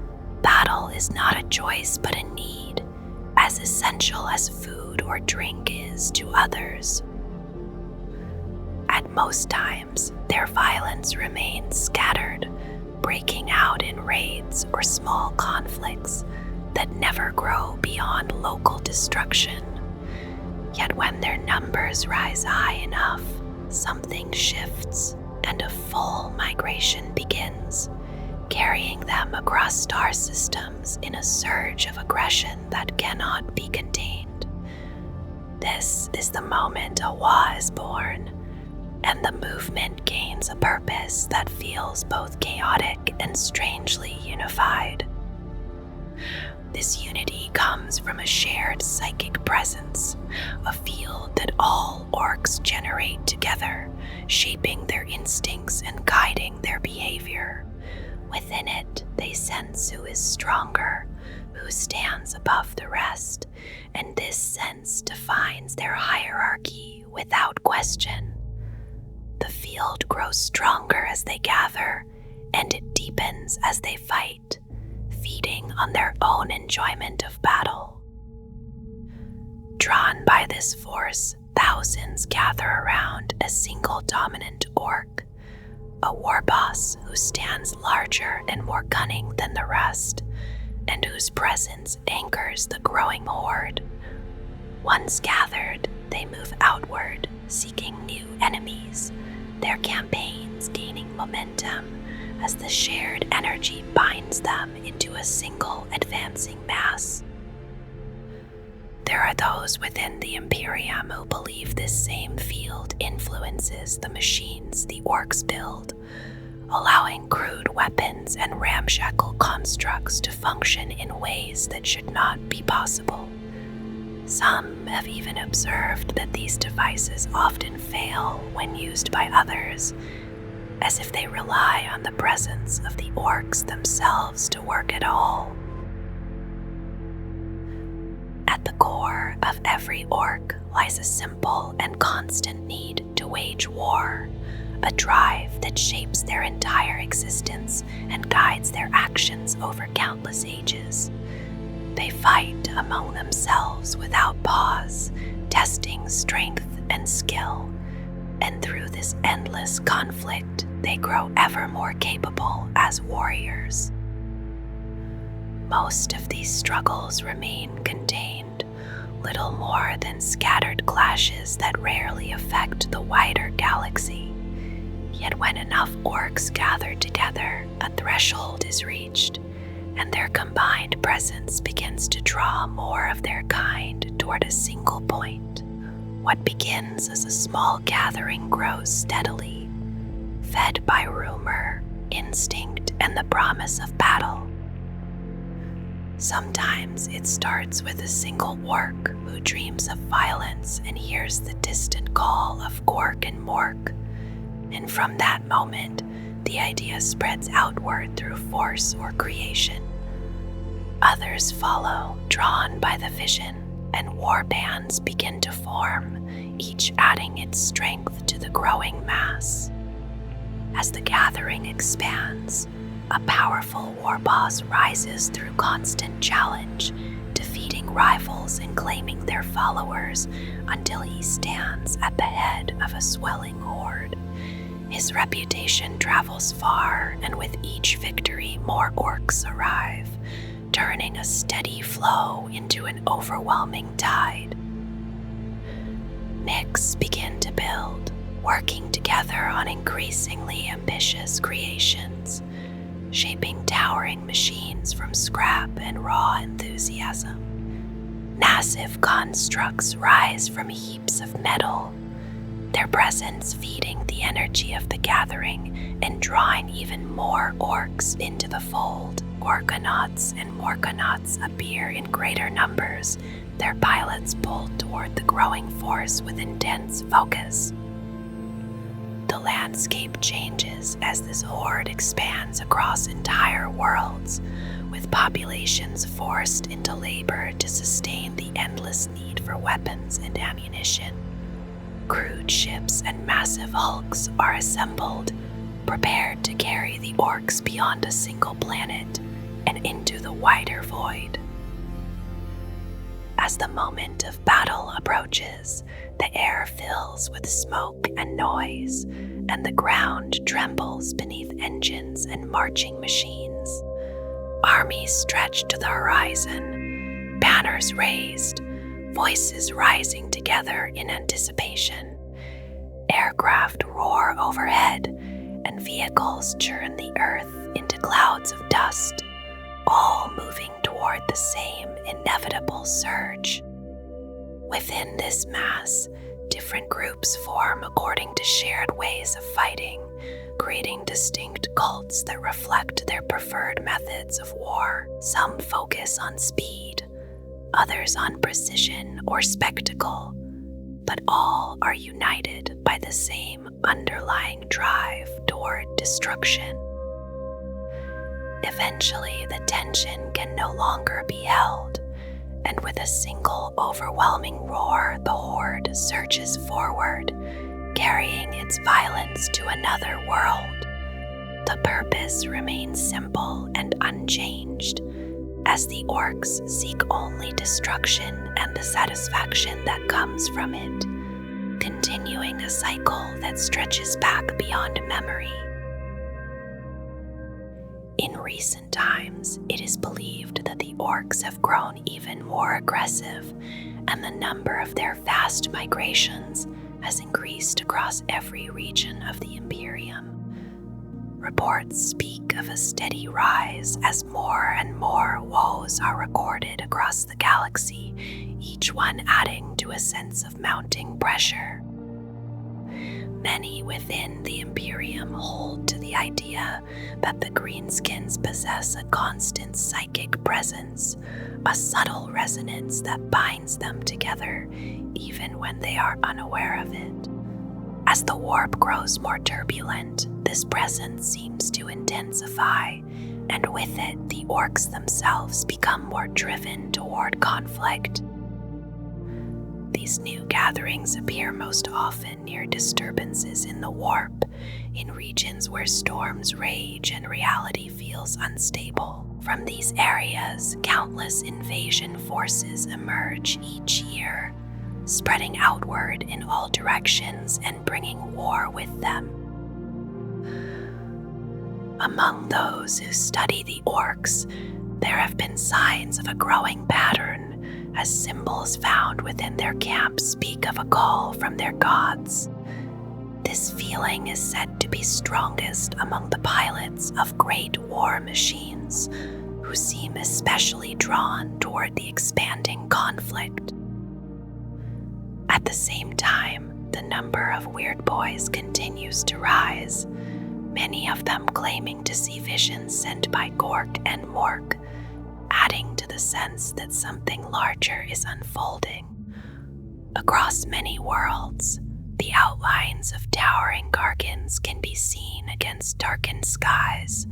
Speaker 1: battle is not a choice but a need, as essential as food or drink is to others. At most times, their violence remains scattered, breaking out in raids or small conflicts that never grow beyond local destruction. Yet when their numbers rise high enough, something shifts and a full migration begins, carrying them across star systems in a surge of aggression that cannot be contained. This is the moment a WAAAGH is born, and the movement gains a purpose that feels both chaotic and strangely unified. This unity comes from a shared psychic presence, a field that all orcs generate together, shaping their instincts and guiding their behavior. Within it, they sense who is stronger, who stands above the rest, and this sense defines their hierarchy without question. The field grows stronger as they gather, and it deepens as they fight, feeding on their own enjoyment of battle. Drawn by this force, thousands gather around a single dominant orc, a war boss who stands larger and more cunning than the rest, and whose presence anchors the growing horde. Once gathered, they move outward, seeking new enemies, their campaigns gaining momentum as the shared energy binds them into a single advancing mass. There are those within the Imperium who believe this same field influences the machines the orcs build, allowing crude weapons and ramshackle constructs to function in ways that should not be possible. Some have even observed that these devices often fail when used by others, as if they rely on the presence of the orcs themselves to work at all. At the core of every orc lies a simple and constant need to wage war, a drive that shapes their entire existence and guides their actions over countless ages. They fight among themselves without pause, testing strength and skill, and through this endless conflict, they grow ever more capable as warriors. Most of these struggles remain contained, little more than scattered clashes that rarely affect the wider galaxy. Yet when enough orcs gather together, a threshold is reached, and their combined presence begins to draw more of their kind toward a single point. What begins as a small gathering grows steadily, fed by rumor, instinct, and the promise of battle. Sometimes it starts with a single orc who dreams of violence and hears the distant call of Gork and Mork, and from that moment, the idea spreads outward through force or creation. Others follow, drawn by the vision, and warbands begin to form, each adding its strength to the growing mass. As the gathering expands, a powerful war boss rises through constant challenge, defeating rivals and claiming their followers until he stands at the head of a swelling horde. His reputation travels far, and with each victory, more orcs arrive, turning a steady flow into an overwhelming tide. Nicks begin to build, working together on increasingly ambitious creations, shaping towering machines from scrap and raw enthusiasm. Massive constructs rise from heaps of metal, their presence feeding the energy of the gathering and drawing even more orcs into the fold. Orkanauts and Morkanauts appear in greater numbers, their pilots pulled toward the growing force with intense focus. The landscape changes as this horde expands across entire worlds, with populations forced into labor to sustain the endless need for weapons and ammunition. Crude ships and massive hulks are assembled, prepared to carry the orcs beyond a single planet and into the wider void. As the moment of battle approaches, the air fills with smoke and noise, and the ground trembles beneath engines and marching machines. Armies stretch to the horizon, banners raised, voices rising together in anticipation. Aircraft roar overhead, and vehicles churn the earth into clouds of dust, all moving toward the same inevitable surge. Within this mass, different groups form according to shared ways of fighting, creating distinct cults that reflect their preferred methods of war. Some focus on speed, others on precision or spectacle, but all are united by the same underlying drive toward destruction. Eventually, the tension can no longer be held, and with a single overwhelming roar, the horde surges forward, carrying its violence to another world. The purpose remains simple and unchanged, as the orcs seek only destruction and the satisfaction that comes from it, continuing a cycle that stretches back beyond memory. In recent times, it is believed that the orcs have grown even more aggressive, and the number of their vast migrations has increased across every region of the Imperium. Reports speak of a steady rise as more and more woes are recorded across the galaxy, each one adding to a sense of mounting pressure. Many within the Imperium hold to the idea that the greenskins possess a constant psychic presence, a subtle resonance that binds them together even when they are unaware of it. As the warp grows more turbulent, this presence seems to intensify, and with it, the orcs themselves become more driven toward conflict. These new gatherings appear most often near disturbances in the warp, in regions where storms rage and reality feels unstable. From these areas, countless invasion forces emerge each year, spreading outward in all directions and bringing war with them. Among those who study the orcs, there have been signs of a growing pattern, as symbols found within their camps speak of a call from their gods. This feeling is said to be strongest among the pilots of great war machines, who seem especially drawn toward the expanding conflict. At the same time, the number of weird boys continues to rise, many of them claiming to see visions sent by Gork and Mork, adding to the sense that something larger is unfolding. Across many worlds, the outlines of towering gargants can be seen against darkened skies,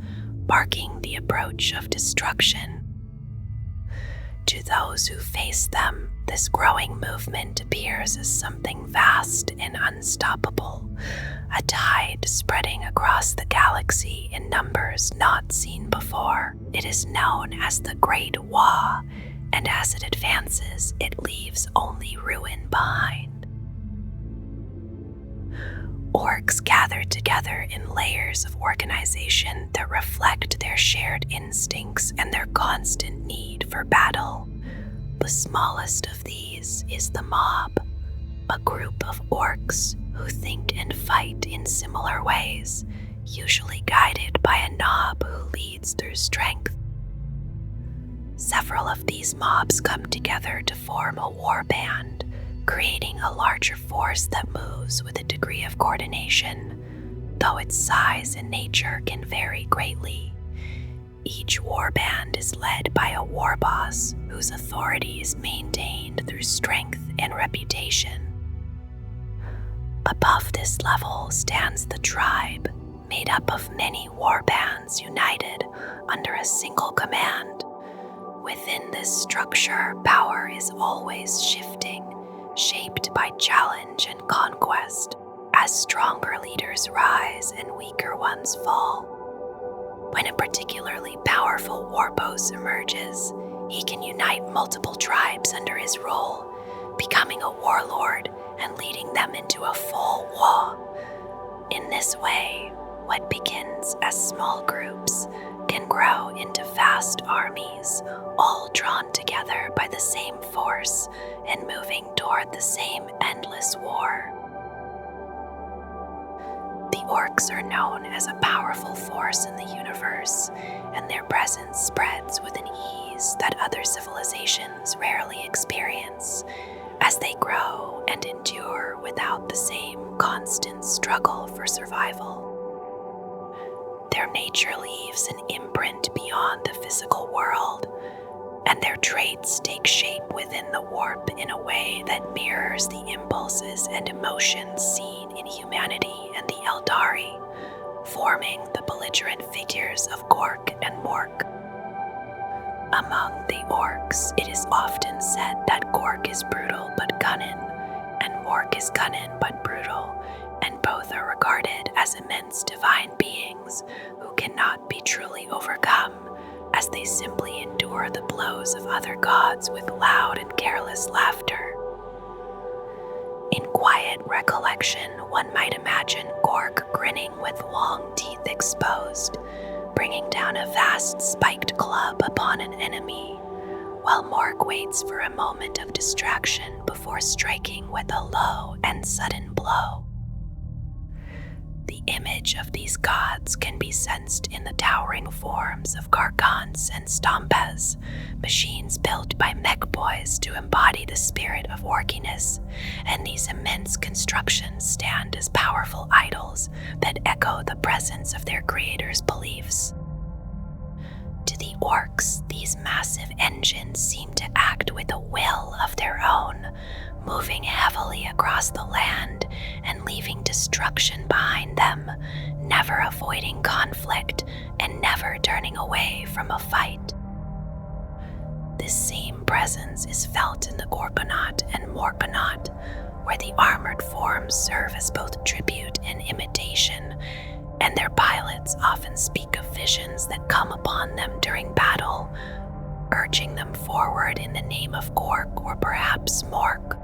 Speaker 1: marking the approach of destruction. To those who face them, this growing movement appears as something vast and unstoppable, a tide spreading across the galaxy in numbers not seen before. It is known as the Great WAAAGH, and as it advances, it leaves only ruin behind. Orcs gather together in layers of organization that reflect their shared instincts and their constant need for battle. The smallest of these is the mob, a group of orcs who think and fight in similar ways, usually guided by a knob who leads through strength. Several of these mobs come together to form a warband, creating a larger force that moves with a degree of coordination, though its size and nature can vary greatly. Each warband is led by a war boss whose authority is maintained through strength and reputation. Above this level stands the tribe, made up of many warbands united under a single command. Within this structure, power is always shifting, shaped by challenge and conquest, as stronger leaders rise and weaker ones fall. When a particularly powerful war boss emerges, he can unite multiple tribes under his rule, becoming a warlord and leading them into a full war. In this way, what begins as small groups can grow into vast armies, all drawn together by the same force and moving toward the same endless war. The Orks are known as a powerful force in the universe, and their presence spreads with an ease that other civilizations rarely experience, as they grow and endure without the same constant struggle for survival. Their nature leaves an imprint beyond the physical world, and their traits take shape within the warp in a way that mirrors the impulses and emotions seen in humanity and the Eldari, forming the belligerent figures of Gork and Mork. Among the Orks, it is often said that Gork is brutal but cunning, and Mork is cunning but brutal, and both are regarded as immense divine beings who cannot be truly overcome, as they simply endure the blows of other gods with loud and careless laughter. In quiet recollection, one might imagine Gork grinning with long teeth exposed, bringing down a vast spiked club upon an enemy, while Mork waits for a moment of distraction before striking with a low and sudden blow. The image of these gods can be sensed in the towering forms of Gargants and Stompes, machines built by mech boys to embody the spirit of orkiness, and these immense constructions stand as powerful idols that echo the presence of their creators' beliefs. To the Orks, these massive engines seem to act with a will of their own, moving heavily across the land and leaving destruction behind them, never avoiding conflict and never turning away from a fight. This same presence is felt in the Gorgonaut and Morgonaut, where the armored forms serve as both tribute and imitation, and their pilots often speak of visions that come upon them during battle, urging them forward in the name of Gork or perhaps Mork.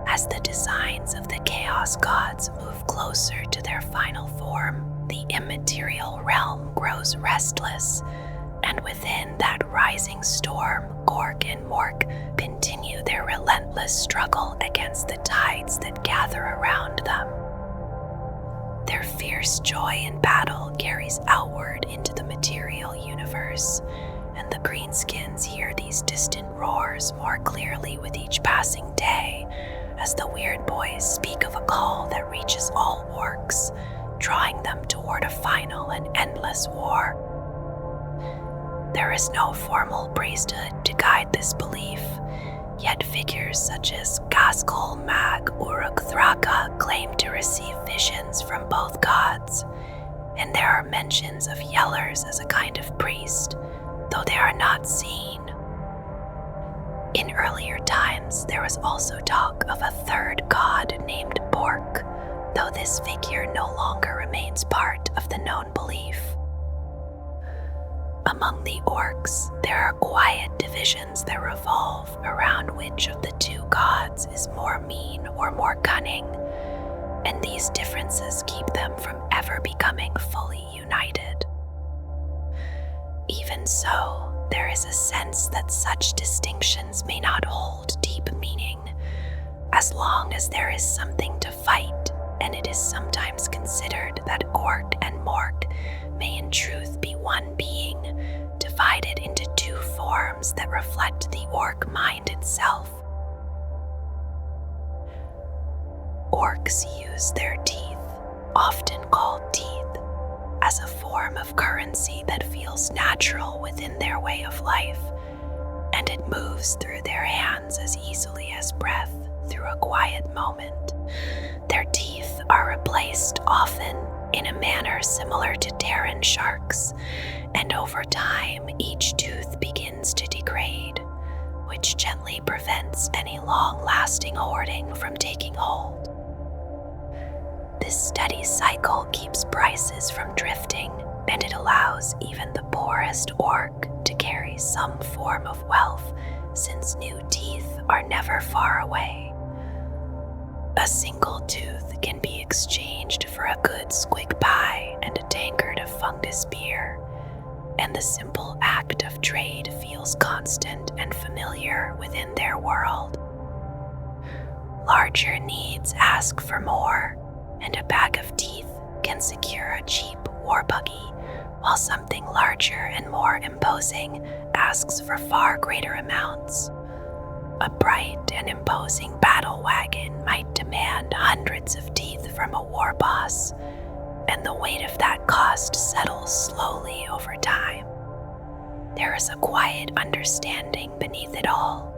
Speaker 1: As the designs of the Chaos Gods move closer to their final form, the immaterial realm grows restless, and within that rising storm, Gork and Mork continue their relentless struggle against the tides that gather around them. Their fierce joy in battle carries outward into the material universe, and the greenskins hear these distant roars more clearly with each passing day, as the weird boys speak of a call that reaches all Orks, drawing them toward a final and endless war. There is no formal priesthood to guide this belief, yet figures such as Gaskol Mag Uruk Thraka claim to receive visions from both gods, and there are mentions of Yellers as a kind of priest, though they are not seen. In earlier times, there was also talk of a third god named Bork, though this figure no longer remains part of the known belief. Among the Orks, there are quiet divisions that revolve around which of the two gods is more mean or more cunning, and these differences keep them from ever becoming fully united. Even so, there is a sense that such distinctions may not hold deep meaning, as long as there is something to fight, and it is sometimes considered that Gork and Mork may in truth be one being, divided into two forms that reflect the Ork mind itself. Orks use their teeth, often called teeth, as a form of currency that feels natural within their way of life, and it moves through their hands as easily as breath through a quiet moment. Their teeth are replaced often in a manner similar to Terran sharks, and over time each tooth begins to degrade, which gently prevents any long-lasting hoarding from taking hold. This steady cycle keeps prices from drifting, and it allows even the poorest orc to carry some form of wealth, since new teeth are never far away. A single tooth can be exchanged for a good squig pie and a tankard of fungus beer, and the simple act of trade feels constant and familiar within their world. Larger needs ask for more, and a bag of teeth can secure a cheap war buggy, while something larger and more imposing asks for far greater amounts. A bright and imposing battle wagon might demand hundreds of teeth from a war boss, and the weight of that cost settles slowly over time. There is a quiet understanding beneath it all,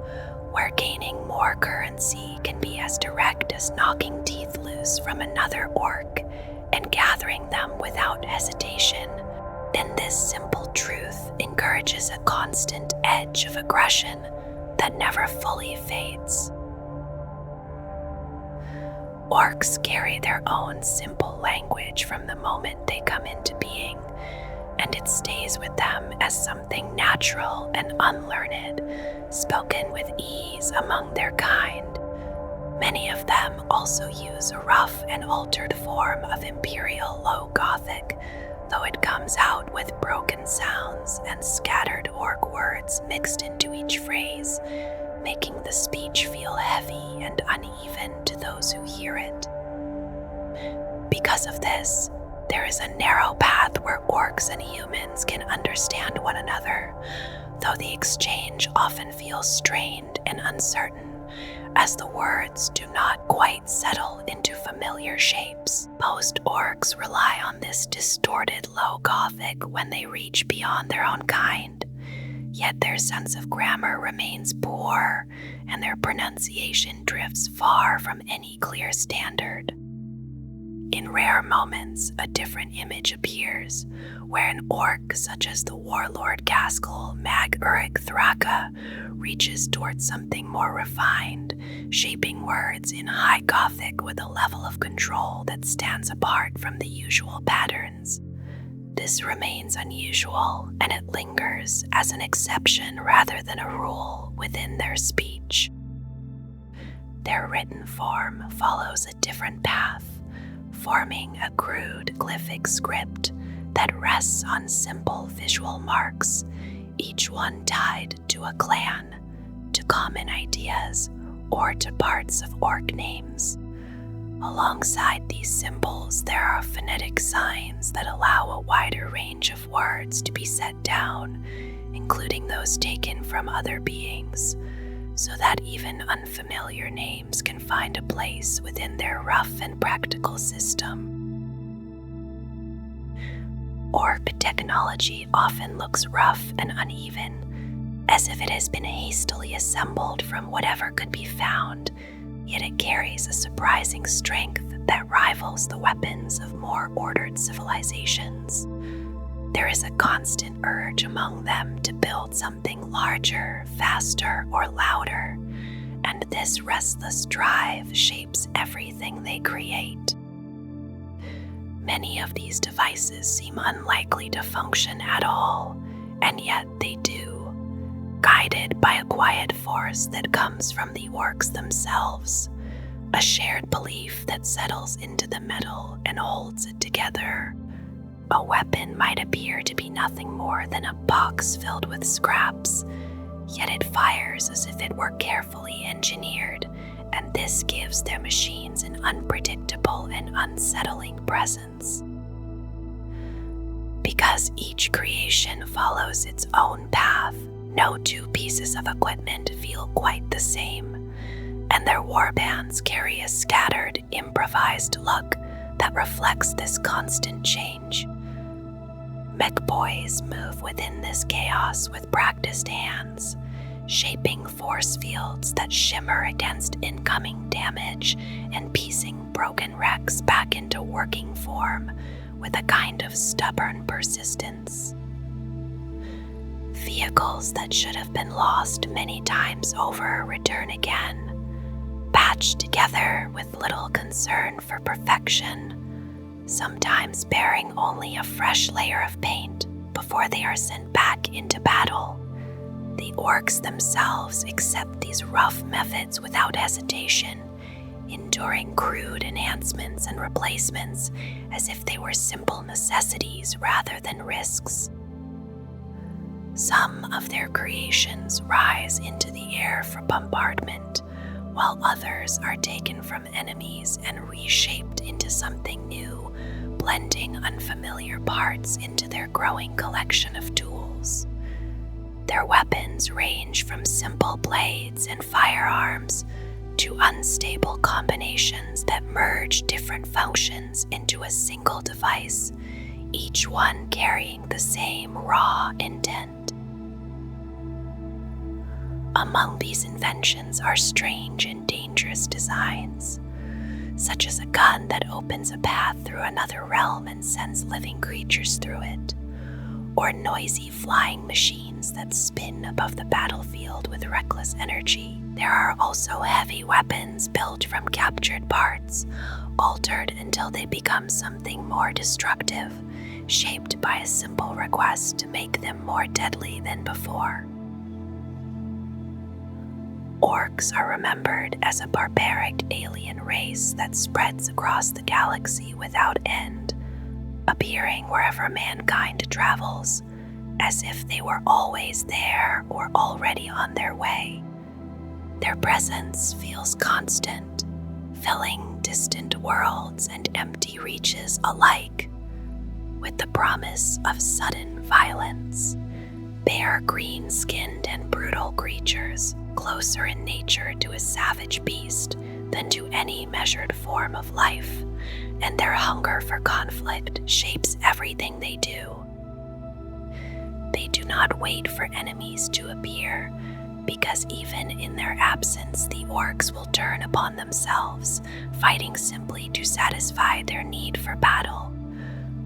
Speaker 1: where gaining more currency can be as direct as knocking teeth loose from another orc and gathering them without hesitation. Then this simple truth encourages a constant edge of aggression that never fully fades. Orcs carry their own simple language from the moment they come into being, and it stays with them as something natural and unlearned, spoken with ease among their kind. Many of them also use a rough and altered form of Imperial Low Gothic, though it comes out with broken sounds and scattered orc words mixed into each phrase, making the speech feel heavy and uneven to those who hear it. Because of this, there is a narrow path where orcs and humans can understand one another, though the exchange often feels strained and uncertain, as the words do not quite settle into familiar shapes. Most orcs rely on this distorted Low Gothic when they reach beyond their own kind, yet their sense of grammar remains poor, and their pronunciation drifts far from any clear standard. In rare moments, a different image appears, where an orc such as the warlord Gaskell Mag Uruk Thraka reaches towards something more refined, shaping words in High Gothic with a level of control that stands apart from the usual patterns. This remains unusual, and it lingers as an exception rather than a rule within their speech. Their written form follows a different path, forming a crude glyphic script that rests on simple visual marks, each one tied to a clan, to common ideas, or to parts of orc names. Alongside these symbols, there are phonetic signs that allow a wider range of words to be set down, including those taken from other beings, so that even unfamiliar names can find a place within their rough and practical system. Ork technology often looks rough and uneven, as if it has been hastily assembled from whatever could be found, yet it carries a surprising strength that rivals the weapons of more ordered civilizations. There is a constant urge among them to build something larger, faster, or louder, and this restless drive shapes everything they create. Many of these devices seem unlikely to function at all, and yet they do, guided by a quiet force that comes from the orcs themselves, a shared belief that settles into the metal and holds it together. A weapon might appear to be nothing more than a box filled with scraps, yet it fires as if it were carefully engineered, and this gives their machines an unpredictable and unsettling presence. Because each creation follows its own path, no two pieces of equipment feel quite the same. and their warbands carry a scattered, improvised look that reflects this constant change. Mech boys move within this chaos with practiced hands, shaping force fields that shimmer against incoming damage and piecing broken wrecks back into working form with a kind of stubborn persistence. Vehicles that should have been lost many times over return again, patched together with little concern for perfection, sometimes bearing only a fresh layer of paint before they are sent back into battle. The Orks themselves accept these rough methods without hesitation, enduring crude enhancements and replacements as if they were simple necessities rather than risks. Some of their creations rise into the air for bombardment, while others are taken from enemies and reshaped into something new, blending unfamiliar parts into their growing collection of tools. Their weapons range from simple blades and firearms to unstable combinations that merge different functions into a single device, each one carrying the same raw intent. Among these inventions are strange and dangerous designs, such as a gun that opens a path through another realm and sends living creatures through it, or noisy flying machines that spin above the battlefield with reckless energy. There are also heavy weapons built from captured parts, altered until they become something more destructive, shaped by a simple request to make them more deadly than before. Orks are remembered as a barbaric alien race that spreads across the galaxy without end, appearing wherever mankind travels, as if they were always there or already on their way. Their presence feels constant, filling distant worlds and empty reaches alike with the promise of sudden violence. They are green-skinned and brutal creatures, closer in nature to a savage beast than to any measured form of life, and their hunger for conflict shapes everything they do. They do not wait for enemies to appear, because even in their absence, the Orks will turn upon themselves, fighting simply to satisfy their need for battle.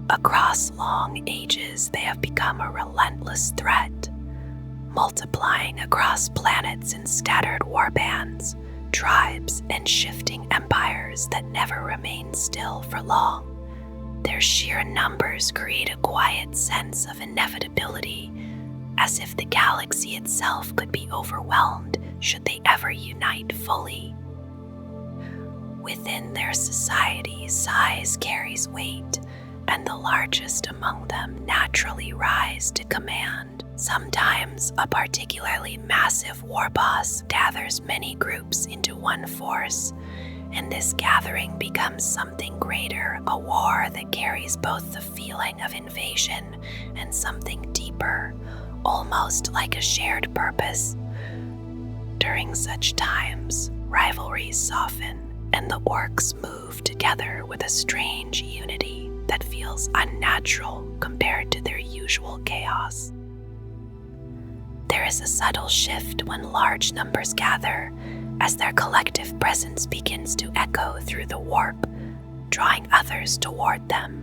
Speaker 1: Across long ages, they have become a relentless threat, multiplying across planets in scattered warbands, tribes, and shifting empires that never remain still for long. Their sheer numbers create a quiet sense of inevitability, as if the galaxy itself could be overwhelmed should they ever unite fully. Within their society, size carries weight, and the largest among them naturally rise to command. Sometimes a particularly massive war boss gathers many groups into one force, and this gathering becomes something greater, a war that carries both the feeling of invasion and something deeper, almost like a shared purpose. During such times, rivalries soften, and the Orks move together with a strange unity that feels unnatural compared to their usual chaos. There is a subtle shift when large numbers gather, as their collective presence begins to echo through the warp, drawing others toward them.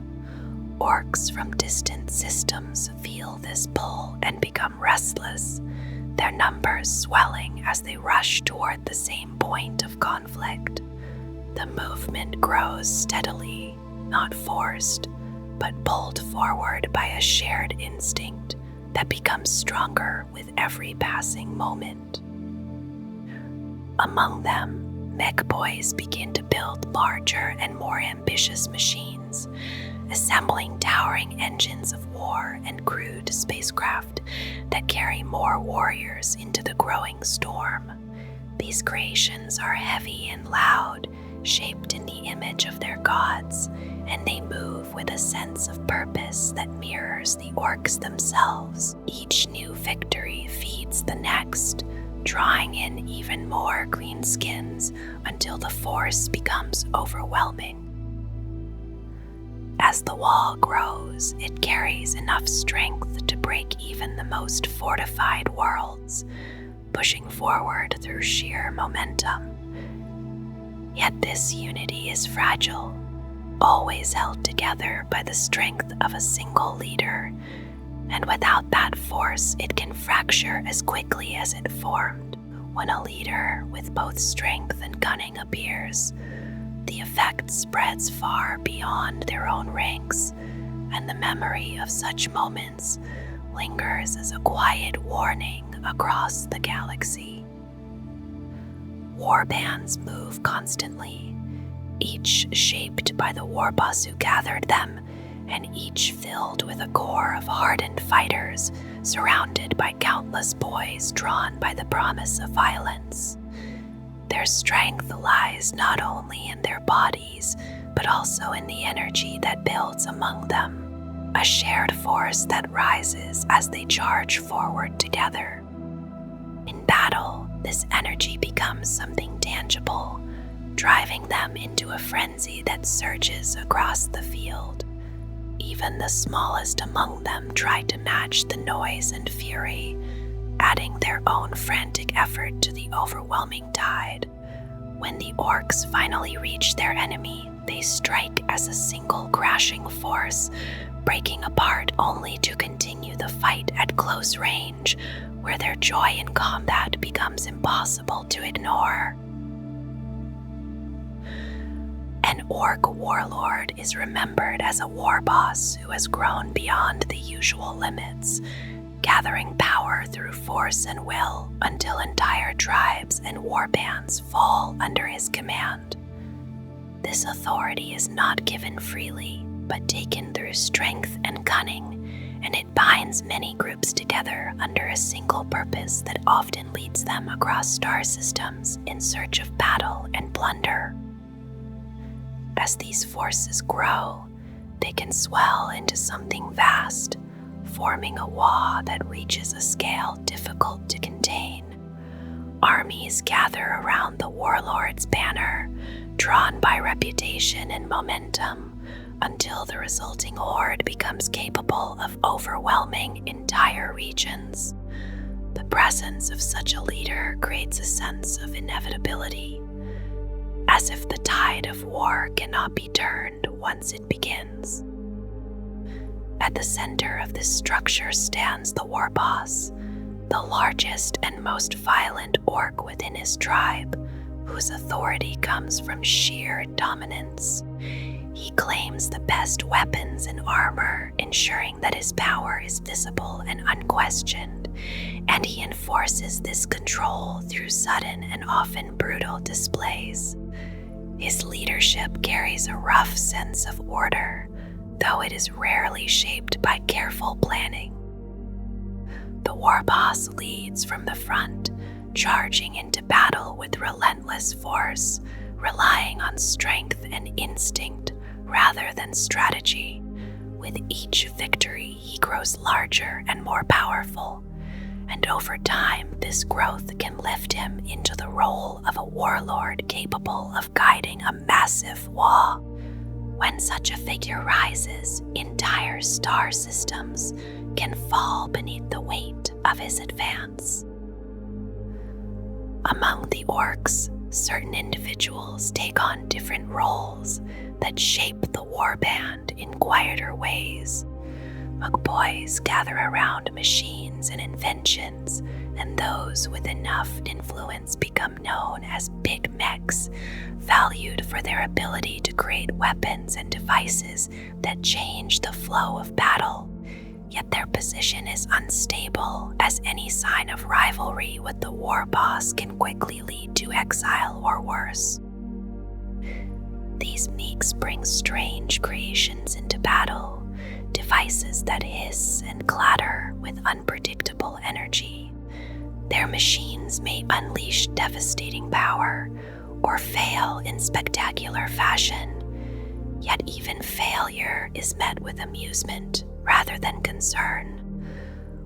Speaker 1: Orks from distant systems feel this pull and become restless, their numbers swelling as they rush toward the same point of conflict. The movement grows steadily, not forced, but pulled forward by a shared instinct that becomes stronger with every passing moment. Among them, mech boys begin to build larger and more ambitious machines, assembling towering engines of war and crude spacecraft that carry more warriors into the growing storm. These creations are heavy and loud, shaped in the image of their gods, and they move with a sense of purpose that mirrors the Orks themselves. Each new victory feeds the next, drawing in even more greenskins until the force becomes overwhelming. As the wall grows, it carries enough strength to break even the most fortified worlds, pushing forward through sheer momentum. Yet this unity is fragile, always held together by the strength of a single leader, and without that force it can fracture as quickly as it formed. When a leader with both strength and cunning appears, the effect spreads far beyond their own ranks, and the memory of such moments lingers as a quiet warning across the galaxy. Warbands move constantly, each shaped by the warboss who gathered them, and each filled with a core of hardened fighters surrounded by countless boys drawn by the promise of violence. Their strength lies not only in their bodies, but also in the energy that builds among them, a shared force that rises as they charge forward together. In battle, this energy becomes something tangible, driving them into a frenzy that surges across the field. Even the smallest among them try to match the noise and fury, adding their own frantic effort to the overwhelming tide. When the orcs finally reach their enemy, they strike as a single crashing force, breaking apart only to continue the fight at close range, where their joy in combat becomes impossible to ignore. An orc warlord is remembered as a war boss who has grown beyond the usual limits, gathering power through force and will until entire tribes and warbands fall under his command. This authority is not given freely, but taken through strength and cunning, and it binds many groups together under a single purpose that often leads them across star systems in search of battle and plunder. As these forces grow, they can swell into something vast, forming a WAAAGH that reaches a scale difficult to contain. Armies gather around the warlord's banner, drawn by reputation and momentum, until the resulting horde becomes capable of overwhelming entire regions. The presence of such a leader creates a sense of inevitability, as if the tide of war cannot be turned once it begins. At the center of this structure stands the war boss, the largest and most violent orc within his tribe, whose authority comes from sheer dominance. He claims the best weapons and armor, ensuring that his power is visible and unquestioned, and he enforces this control through sudden and often brutal displays. His leadership carries a rough sense of order, though it is rarely shaped by careful planning. The war boss leads from the front, charging into battle with relentless force, relying on strength and instinct rather than strategy. With each victory, he grows larger and more powerful, and over time, this growth can lift him into the role of a warlord capable of guiding a massive WAAAGH. When such a figure rises, entire star systems can fall beneath the weight of his advance. Among the orcs, certain individuals take on different roles that shape the warband in quieter ways. McBoys gather around machines and inventions, and those with enough influence become known as big mechs, valued for their ability to create weapons and devices that change the flow of battle. Yet their position is unstable, as any sign of rivalry with the war boss can quickly lead to exile or worse. These meeks bring strange creations into battle, devices that hiss and clatter with unpredictable energy. Their machines may unleash devastating power or fail in spectacular fashion, yet even failure is met with amusement rather than concern.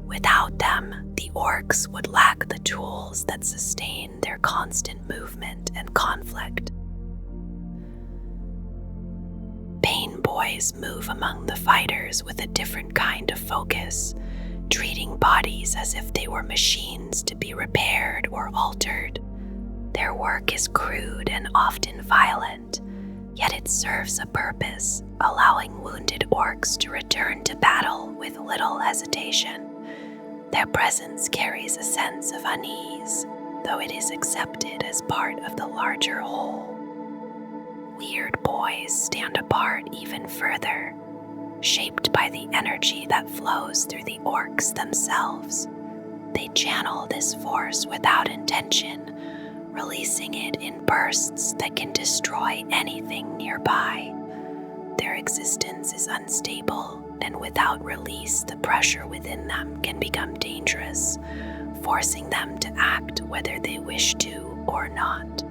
Speaker 1: Without them, the orcs would lack the tools that sustain their constant movement and conflict. Pain Boys move among the fighters with a different kind of focus, treating bodies as if they were machines to be repaired or altered. Their work is crude and often violent, yet it serves a purpose, allowing wounded orcs to return to battle with little hesitation. Their presence carries a sense of unease, though it is accepted as part of the larger whole. Weird Boys stand apart even further, shaped by the energy that flows through the orcs themselves. They channel this force without intention, releasing it in bursts that can destroy anything nearby. Their existence is unstable, and without release, the pressure within them can become dangerous, forcing them to act whether they wish to or not.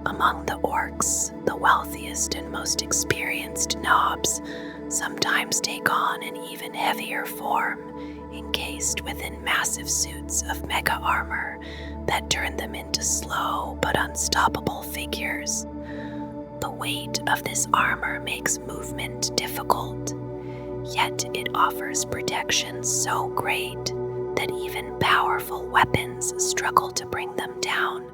Speaker 1: Among the orcs, the wealthiest and most experienced knobs sometimes take on an even heavier form, encased within massive suits of mega armor that turn them into slow but unstoppable figures. The weight of this armor makes movement difficult, yet it offers protection so great that even powerful weapons struggle to bring them down.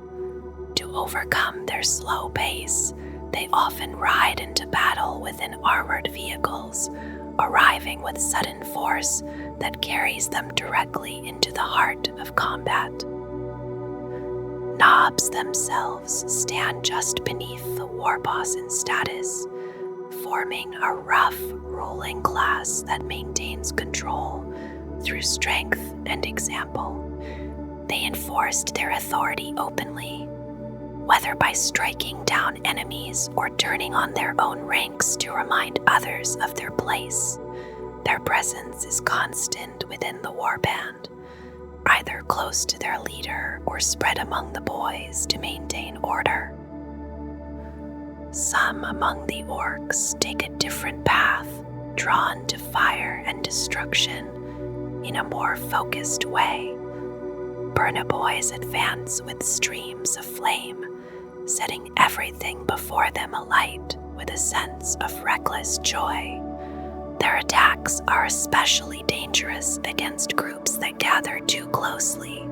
Speaker 1: To overcome their slow pace, they often ride into battle within armored vehicles, arriving with sudden force that carries them directly into the heart of combat. Knobs themselves stand just beneath the war boss in status, forming a rough, ruling class that maintains control through strength and example. They enforced their authority openly, whether by striking down enemies or turning on their own ranks to remind others of their place. Their presence is constant within the warband, either close to their leader or spread among the boys to maintain order. Some among the orcs take a different path, drawn to fire and destruction in a more focused way. Burnaboys advance with streams of flame, setting everything before them alight with a sense of reckless joy. Their attacks are especially dangerous against groups that gather too closely,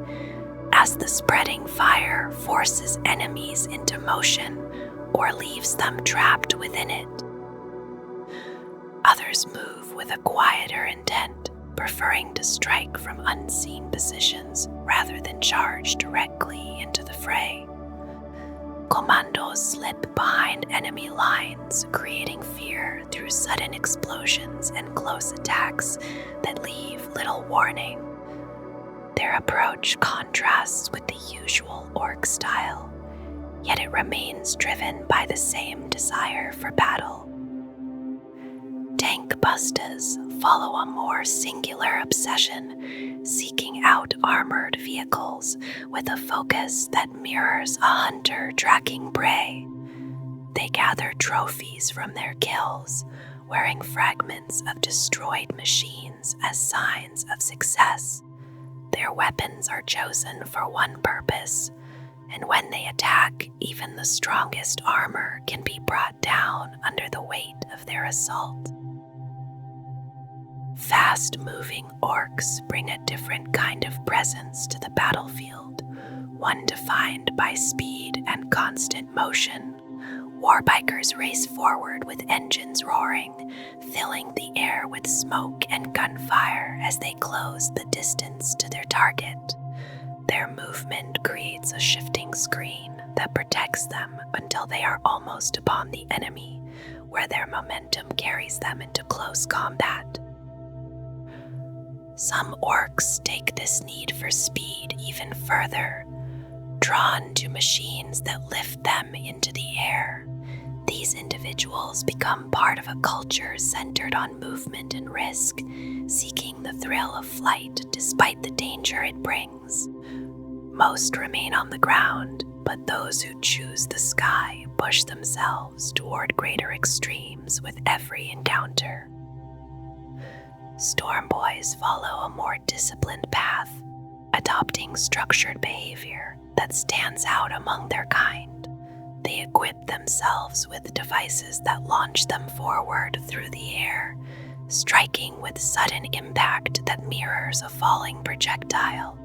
Speaker 1: as the spreading fire forces enemies into motion or leaves them trapped within it. Others move with a quieter intent, preferring to strike from unseen positions rather than charge directly into the fray. Commandos slip behind enemy lines, creating fear through sudden explosions and close attacks that leave little warning. Their approach contrasts with the usual orc style, yet it remains driven by the same desire for battle. Tank bustas follow a more singular obsession, seeking out armored vehicles with a focus that mirrors a hunter tracking prey. They gather trophies from their kills, wearing fragments of destroyed machines as signs of success. Their weapons are chosen for one purpose, and when they attack, even the strongest armor can be brought down under the weight of their assault. Fast-moving orcs bring a different kind of presence to the battlefield, one defined by speed and constant motion. Warbikers race forward with engines roaring, filling the air with smoke and gunfire as they close the distance to their target. Their movement creates a shifting screen that protects them until they are almost upon the enemy, where their momentum carries them into close combat. Some orcs take this need for speed even further, drawn to machines that lift them into the air. These individuals become part of a culture centered on movement and risk, seeking the thrill of flight despite the danger it brings. Most remain on the ground, but those who choose the sky push themselves toward greater extremes with every encounter. Storm Boys follow a more disciplined path, adopting structured behavior that stands out among their kind. They equip themselves with devices that launch them forward through the air, striking with sudden impact that mirrors a falling projectile.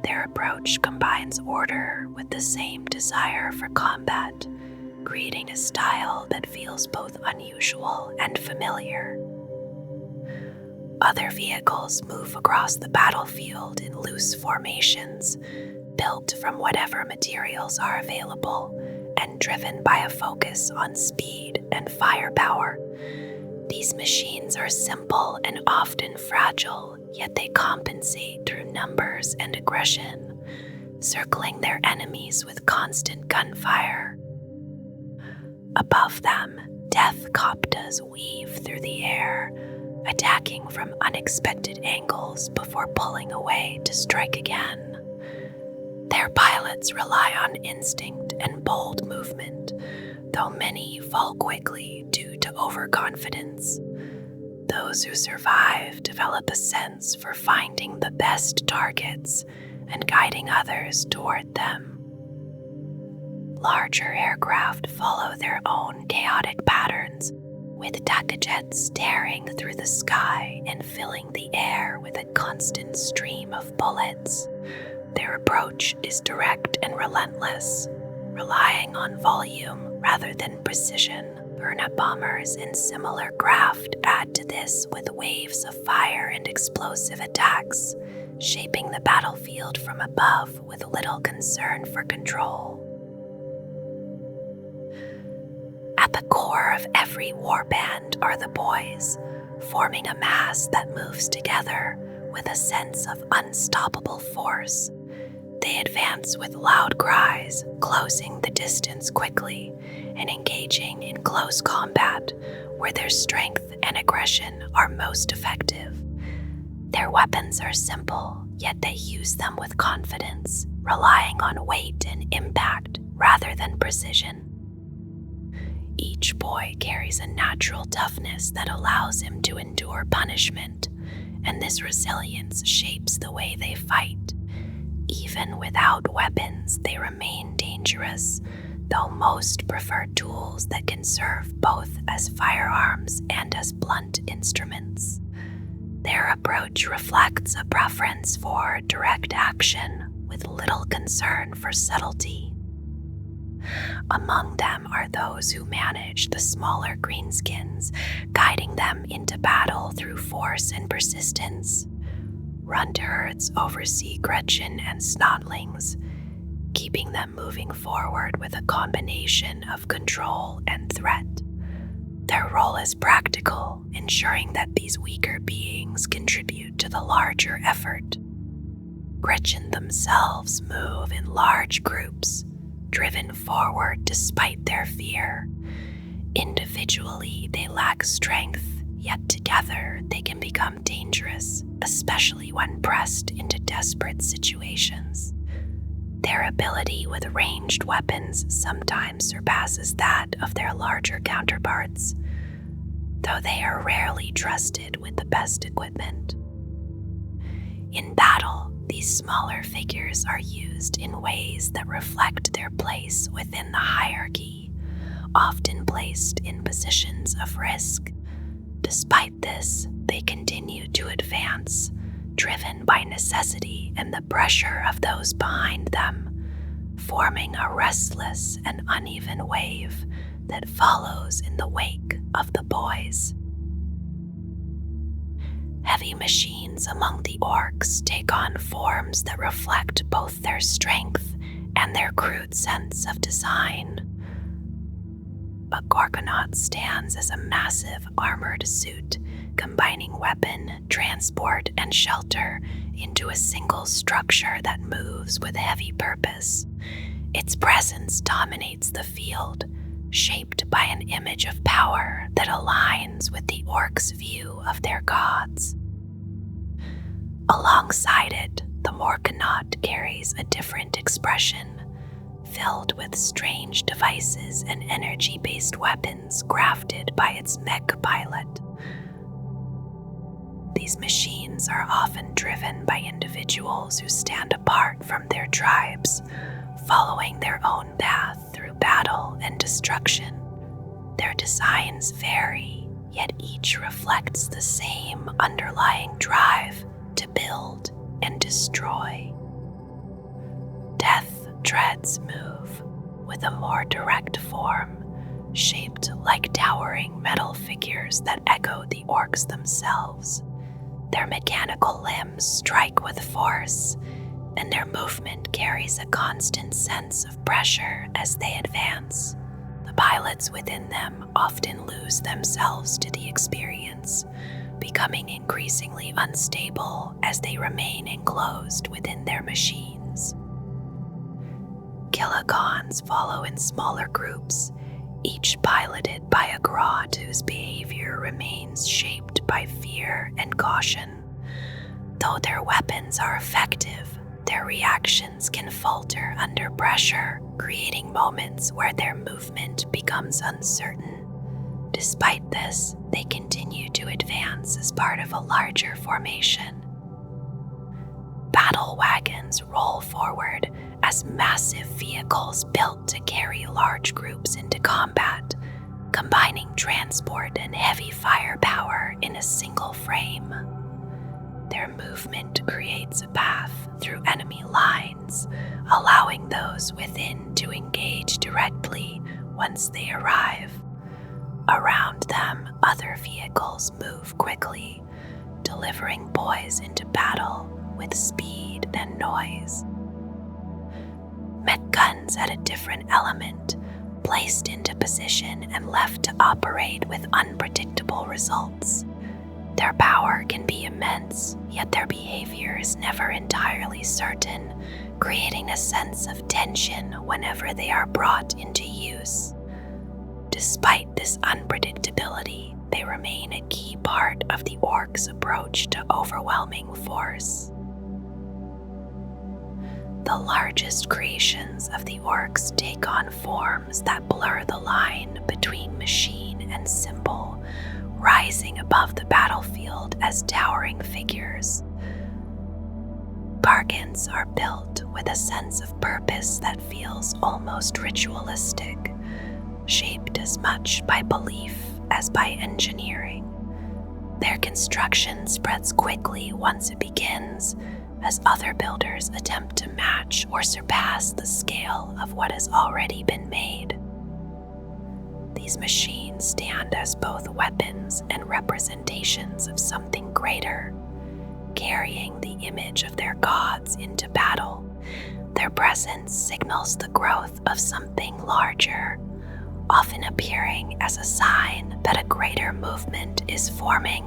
Speaker 1: Their approach combines order with the same desire for combat, creating a style that feels both unusual and familiar. Other vehicles move across the battlefield in loose formations, built from whatever materials are available and driven by a focus on speed and firepower. These machines are simple and often fragile, yet they compensate through numbers and aggression, circling their enemies with constant gunfire. Above them, death koptas weave through the air, attacking from unexpected angles before pulling away to strike again. Their pilots rely on instinct and bold movement, though many fall quickly due to overconfidence. Those who survive develop a sense for finding the best targets and guiding others toward them. Larger aircraft follow their own chaotic patterns, with Dakajets tearing through the sky and filling the air with a constant stream of bullets. Their approach is direct and relentless, relying on volume rather than precision. Burnap bombers and similar craft add to this with waves of fire and explosive attacks, shaping the battlefield from above with little concern for control. At the core of every warband are the boys, forming a mass that moves together with a sense of unstoppable force. They advance with loud cries, closing the distance quickly and engaging in close combat where their strength and aggression are most effective. Their weapons are simple, yet they use them with confidence, relying on weight and impact rather than precision. Each boy carries a natural toughness that allows him to endure punishment, and this resilience shapes the way they fight. Even without weapons, they remain dangerous, though most prefer tools that can serve both as firearms and as blunt instruments. Their approach reflects a preference for direct action with little concern for subtlety. Among them are those who manage the smaller greenskins, guiding them into battle through force and persistence. Runt herds oversee Gretchin and Snotlings, keeping them moving forward with a combination of control and threat. Their role is practical, ensuring that these weaker beings contribute to the larger effort. Gretchin themselves move in large groups, driven forward despite their fear. Individually, they lack strength, yet together they can become dangerous, especially when pressed into desperate situations. Their ability with ranged weapons sometimes surpasses that of their larger counterparts, though they are rarely trusted with the best equipment. In battle, these smaller figures are used in ways that reflect their place within the hierarchy, often placed in positions of risk. Despite this, they continue to advance, driven by necessity and the pressure of those behind them, forming a restless and uneven wave that follows in the wake of the boys. Heavy machines among the orcs take on forms that reflect both their strength and their crude sense of design. A Gorgonaut stands as a massive armored suit, combining weapon, transport, and shelter into a single structure that moves with heavy purpose. Its presence dominates the field, shaped by an image of power that aligns with the orcs' view of their gods. Alongside it, the Morgonaut carries a different expression, filled with strange devices and energy-based weapons crafted by its mech pilot. These machines are often driven by individuals who stand apart from their tribes, following their own path through battle and destruction. Their designs vary, yet each reflects the same underlying drive to build and destroy. Death Dreads move with a more direct form, shaped like towering metal figures that echo the orcs themselves. Their mechanical limbs strike with force, and their movement carries a constant sense of pressure as they advance. The pilots within them often lose themselves to the experience, becoming increasingly unstable as they remain enclosed within their machines. Kilogons follow in smaller groups, each piloted by a Grot whose behavior remains shaped by fear and caution. Though their weapons are effective, their reactions can falter under pressure, creating moments where their movement becomes uncertain. Despite this, they continue to advance as part of a larger formation. Battle wagons roll forward as massive vehicles built to carry large groups into combat, combining transport and heavy firepower in a single frame. Their movement creates a path through enemy lines, allowing those within to engage directly once they arrive. Around them, other vehicles move quickly, delivering boys into battle with speed and noise. Mech guns add a different element, placed into position and left to operate with unpredictable results. Their power can be immense, yet their behavior is never entirely certain, creating a sense of tension whenever they are brought into use. Despite this unpredictability, they remain a key part of the Orcs' approach to overwhelming force. The largest creations of the Orcs take on forms that blur the line between machine and symbol, rising above the battlefield as towering figures. Bargains are built with a sense of purpose that feels almost ritualistic, shaped as much by belief as by engineering. Their construction spreads quickly once it begins, as other builders attempt to match or surpass the scale of what has already been made. These machines stand as both weapons and representations of something greater, carrying the image of their gods into battle. Their presence signals the growth of something larger, often appearing as a sign that a greater movement is forming.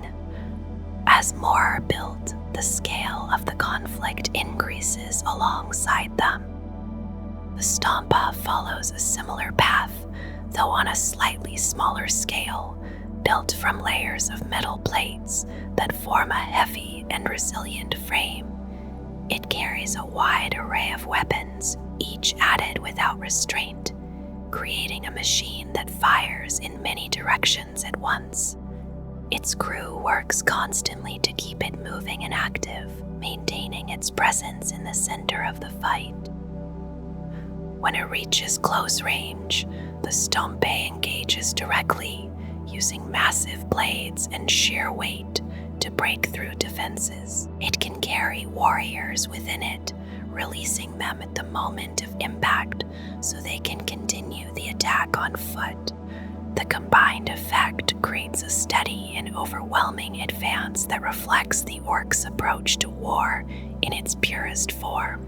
Speaker 1: As more are built, the scale of the conflict increases alongside them. The Stompa follows a similar path, though on a slightly smaller scale, built from layers of metal plates that form a heavy and resilient frame. It carries a wide array of weapons, each added without restraint, creating a machine that fires in many directions at once. Its crew works constantly to keep it moving and active, maintaining its presence in the center of the fight. When it reaches close range, the Stompe engages directly, using massive blades and sheer weight to break through defenses. It can carry warriors within it, releasing them at the moment of impact so they can continue the attack on foot. The combined effect creates a steady and overwhelming advance that reflects the Orcs' approach to war in its purest form.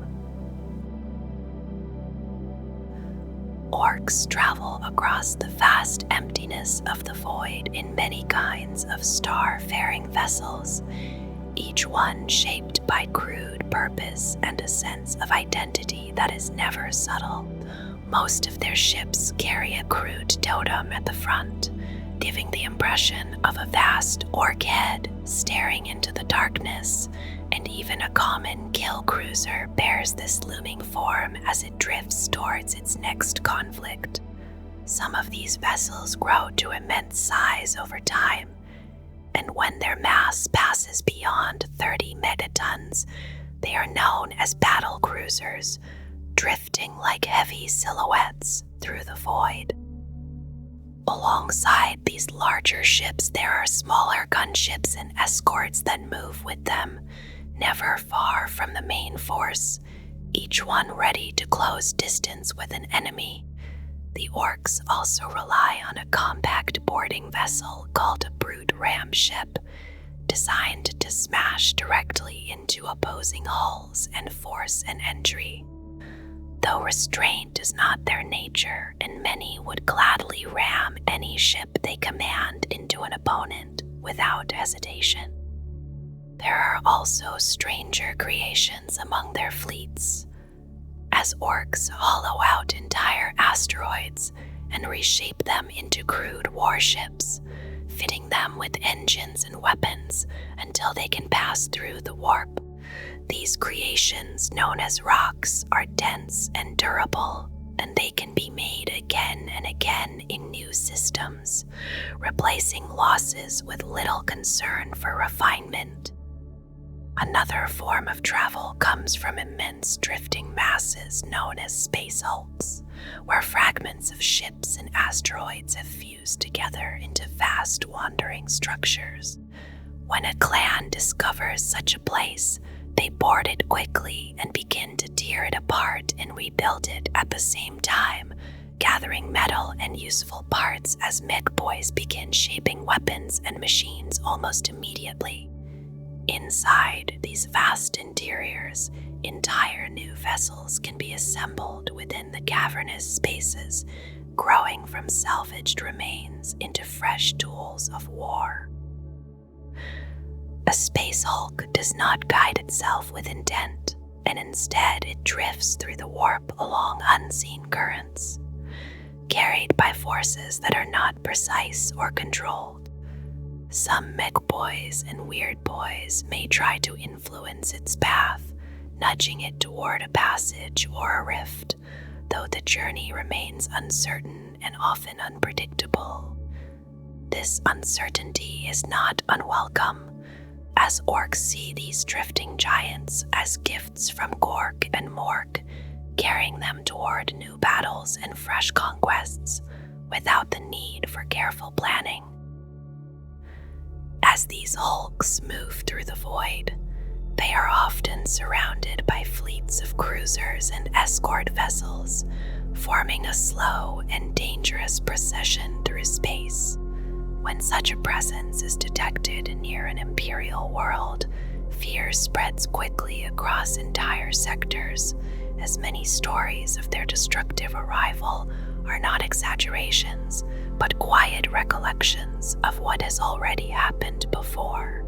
Speaker 1: Orcs travel across the vast emptiness of the void in many kinds of star-faring vessels, each one shaped by crude purpose and a sense of identity that is never subtle. Most of their ships carry a crude totem at the front, giving the impression of a vast orc head staring into the darkness, and even a common kill cruiser bears this looming form as it drifts towards its next conflict. Some of these vessels grow to immense size over time, and when their mass passes beyond 30 megatons, they are known as battle cruisers, drifting like heavy silhouettes through the void. Alongside these larger ships, there are smaller gunships and escorts that move with them, never far from the main force, each one ready to close distance with an enemy. The Orks also rely on a compact boarding vessel called a brute ram ship, designed to smash directly into opposing hulls and force an entry. Though restraint is not their nature, and many would gladly ram any ship they command into an opponent without hesitation. There are also stranger creations among their fleets, as Orks hollow out entire asteroids and reshape them into crude warships, fitting them with engines and weapons until they can pass through the warp. These creations, known as rocks, are dense and durable, and they can be made again and again in new systems, replacing losses with little concern for refinement. Another form of travel comes from immense drifting masses known as space hulks, where fragments of ships and asteroids have fused together into vast wandering structures. When a clan discovers such a place, they board it quickly and begin to tear it apart and rebuild it at the same time, gathering metal and useful parts as mech boys begin shaping weapons and machines almost immediately. Inside these vast interiors, entire new vessels can be assembled within the cavernous spaces, growing from salvaged remains into fresh tools of war. A space hulk does not guide itself with intent, and instead it drifts through the warp along unseen currents, carried by forces that are not precise or controlled. Some mech boys and weird boys may try to influence its path, nudging it toward a passage or a rift, though the journey remains uncertain and often unpredictable. This uncertainty is not unwelcome, as Orks see these drifting giants as gifts from Gork and Mork, carrying them toward new battles and fresh conquests, without the need for careful planning. As these hulks move through the void, they are often surrounded by fleets of cruisers and escort vessels, forming a slow and dangerous procession through space. When such a presence is detected near an Imperial world, fear spreads quickly across entire sectors, as many stories of their destructive arrival are not exaggerations, but quiet recollections of what has already happened before.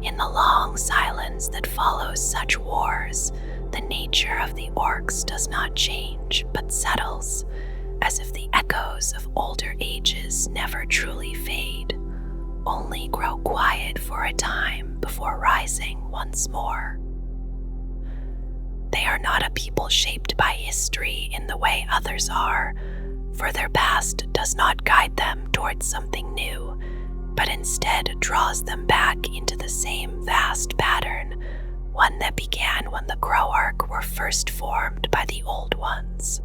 Speaker 1: In the long silence that follows such wars, the nature of the Orks does not change, but settles, as if the echoes of older ages never truly fade, only grow quiet for a time before rising once more. They are not a people shaped by history in the way others are, for their past does not guide them towards something new, but instead draws them back into the same vast pattern, one that began when the Groark were first formed by the Old Ones,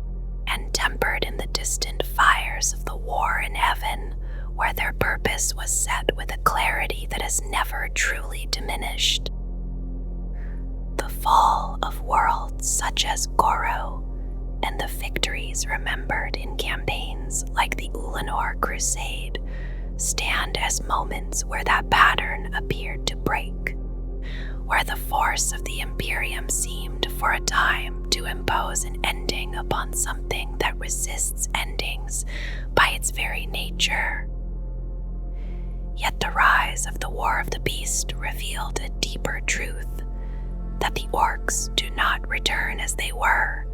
Speaker 1: and tempered in the distant fires of the war in heaven, where their purpose was set with a clarity that has never truly diminished. The fall of worlds such as Goro, and the victories remembered in campaigns like the Ulanor Crusade, stand as moments where that pattern appeared to break, where the force of the Imperium seemed for a time to impose an ending upon something that resists endings by its very nature. Yet the rise of the War of the Beast revealed a deeper truth, that the Orks do not return as they were,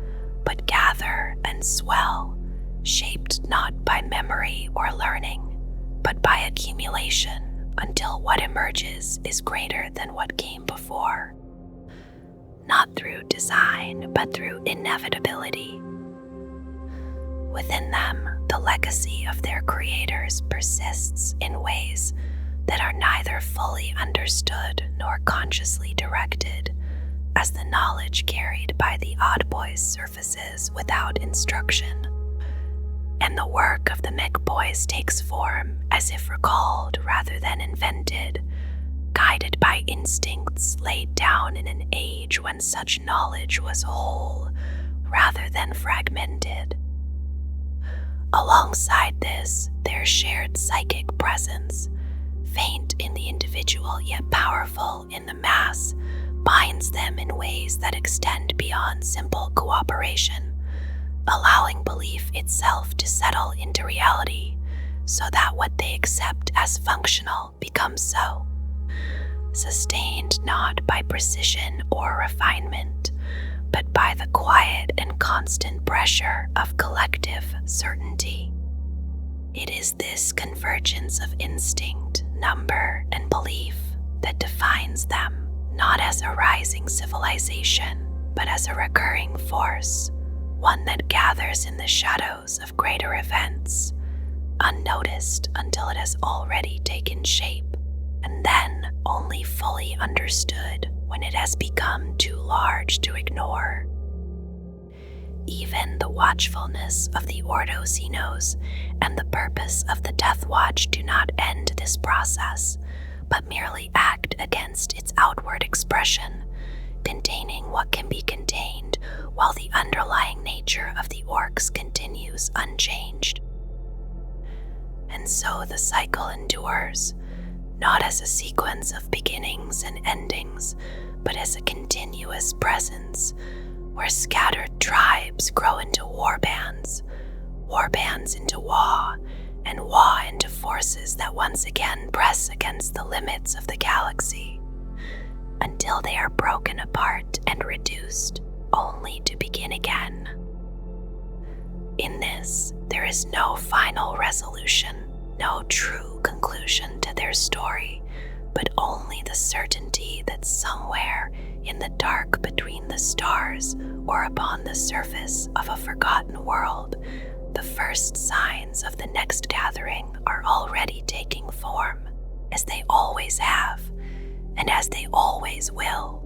Speaker 1: but gather and swell, shaped not by memory or learning, but by accumulation, until what emerges is greater than what came before. Not through design, but through inevitability. Within them, the legacy of their creators persists in ways that are neither fully understood nor consciously directed, as the knowledge carried by the Odd Boys surfaces without instruction, and the work of the Mech Boys takes form as if recalled rather than invented, guided by instincts laid down in an age when such knowledge was whole rather than fragmented. Alongside this, their shared psychic presence, faint in the individual yet powerful in the mass, binds them in ways that extend beyond simple cooperation, allowing belief itself to settle into reality so that what they accept as functional becomes so. Sustained not by precision or refinement, but by the quiet and constant pressure of collective certainty. It is this convergence of instinct, number, and belief that defines them, not as a rising civilization, but as a recurring force, one that gathers in the shadows of greater events, unnoticed until it has already taken shape, and then only fully understood when it has become too large to ignore. Even the watchfulness of the Ordo Xenos and the purpose of the Death Watch do not end this process, but merely act against its outward expression, containing what can be contained while the underlying nature of the Orks continues unchanged. And so the cycle endures, not as a sequence of beginnings and endings, but as a continuous presence, where scattered tribes grow into warbands, warbands into WAAAGH, and WAAAGH into forces that once again press against the limits of the galaxy, until they are broken apart and reduced, only to begin again. In this, there is no final resolution, no true conclusion to their story, but only the certainty that somewhere in the dark between the stars or upon the surface of a forgotten world, the first signs of the next gathering are already taking form, as they always have, and as they always will.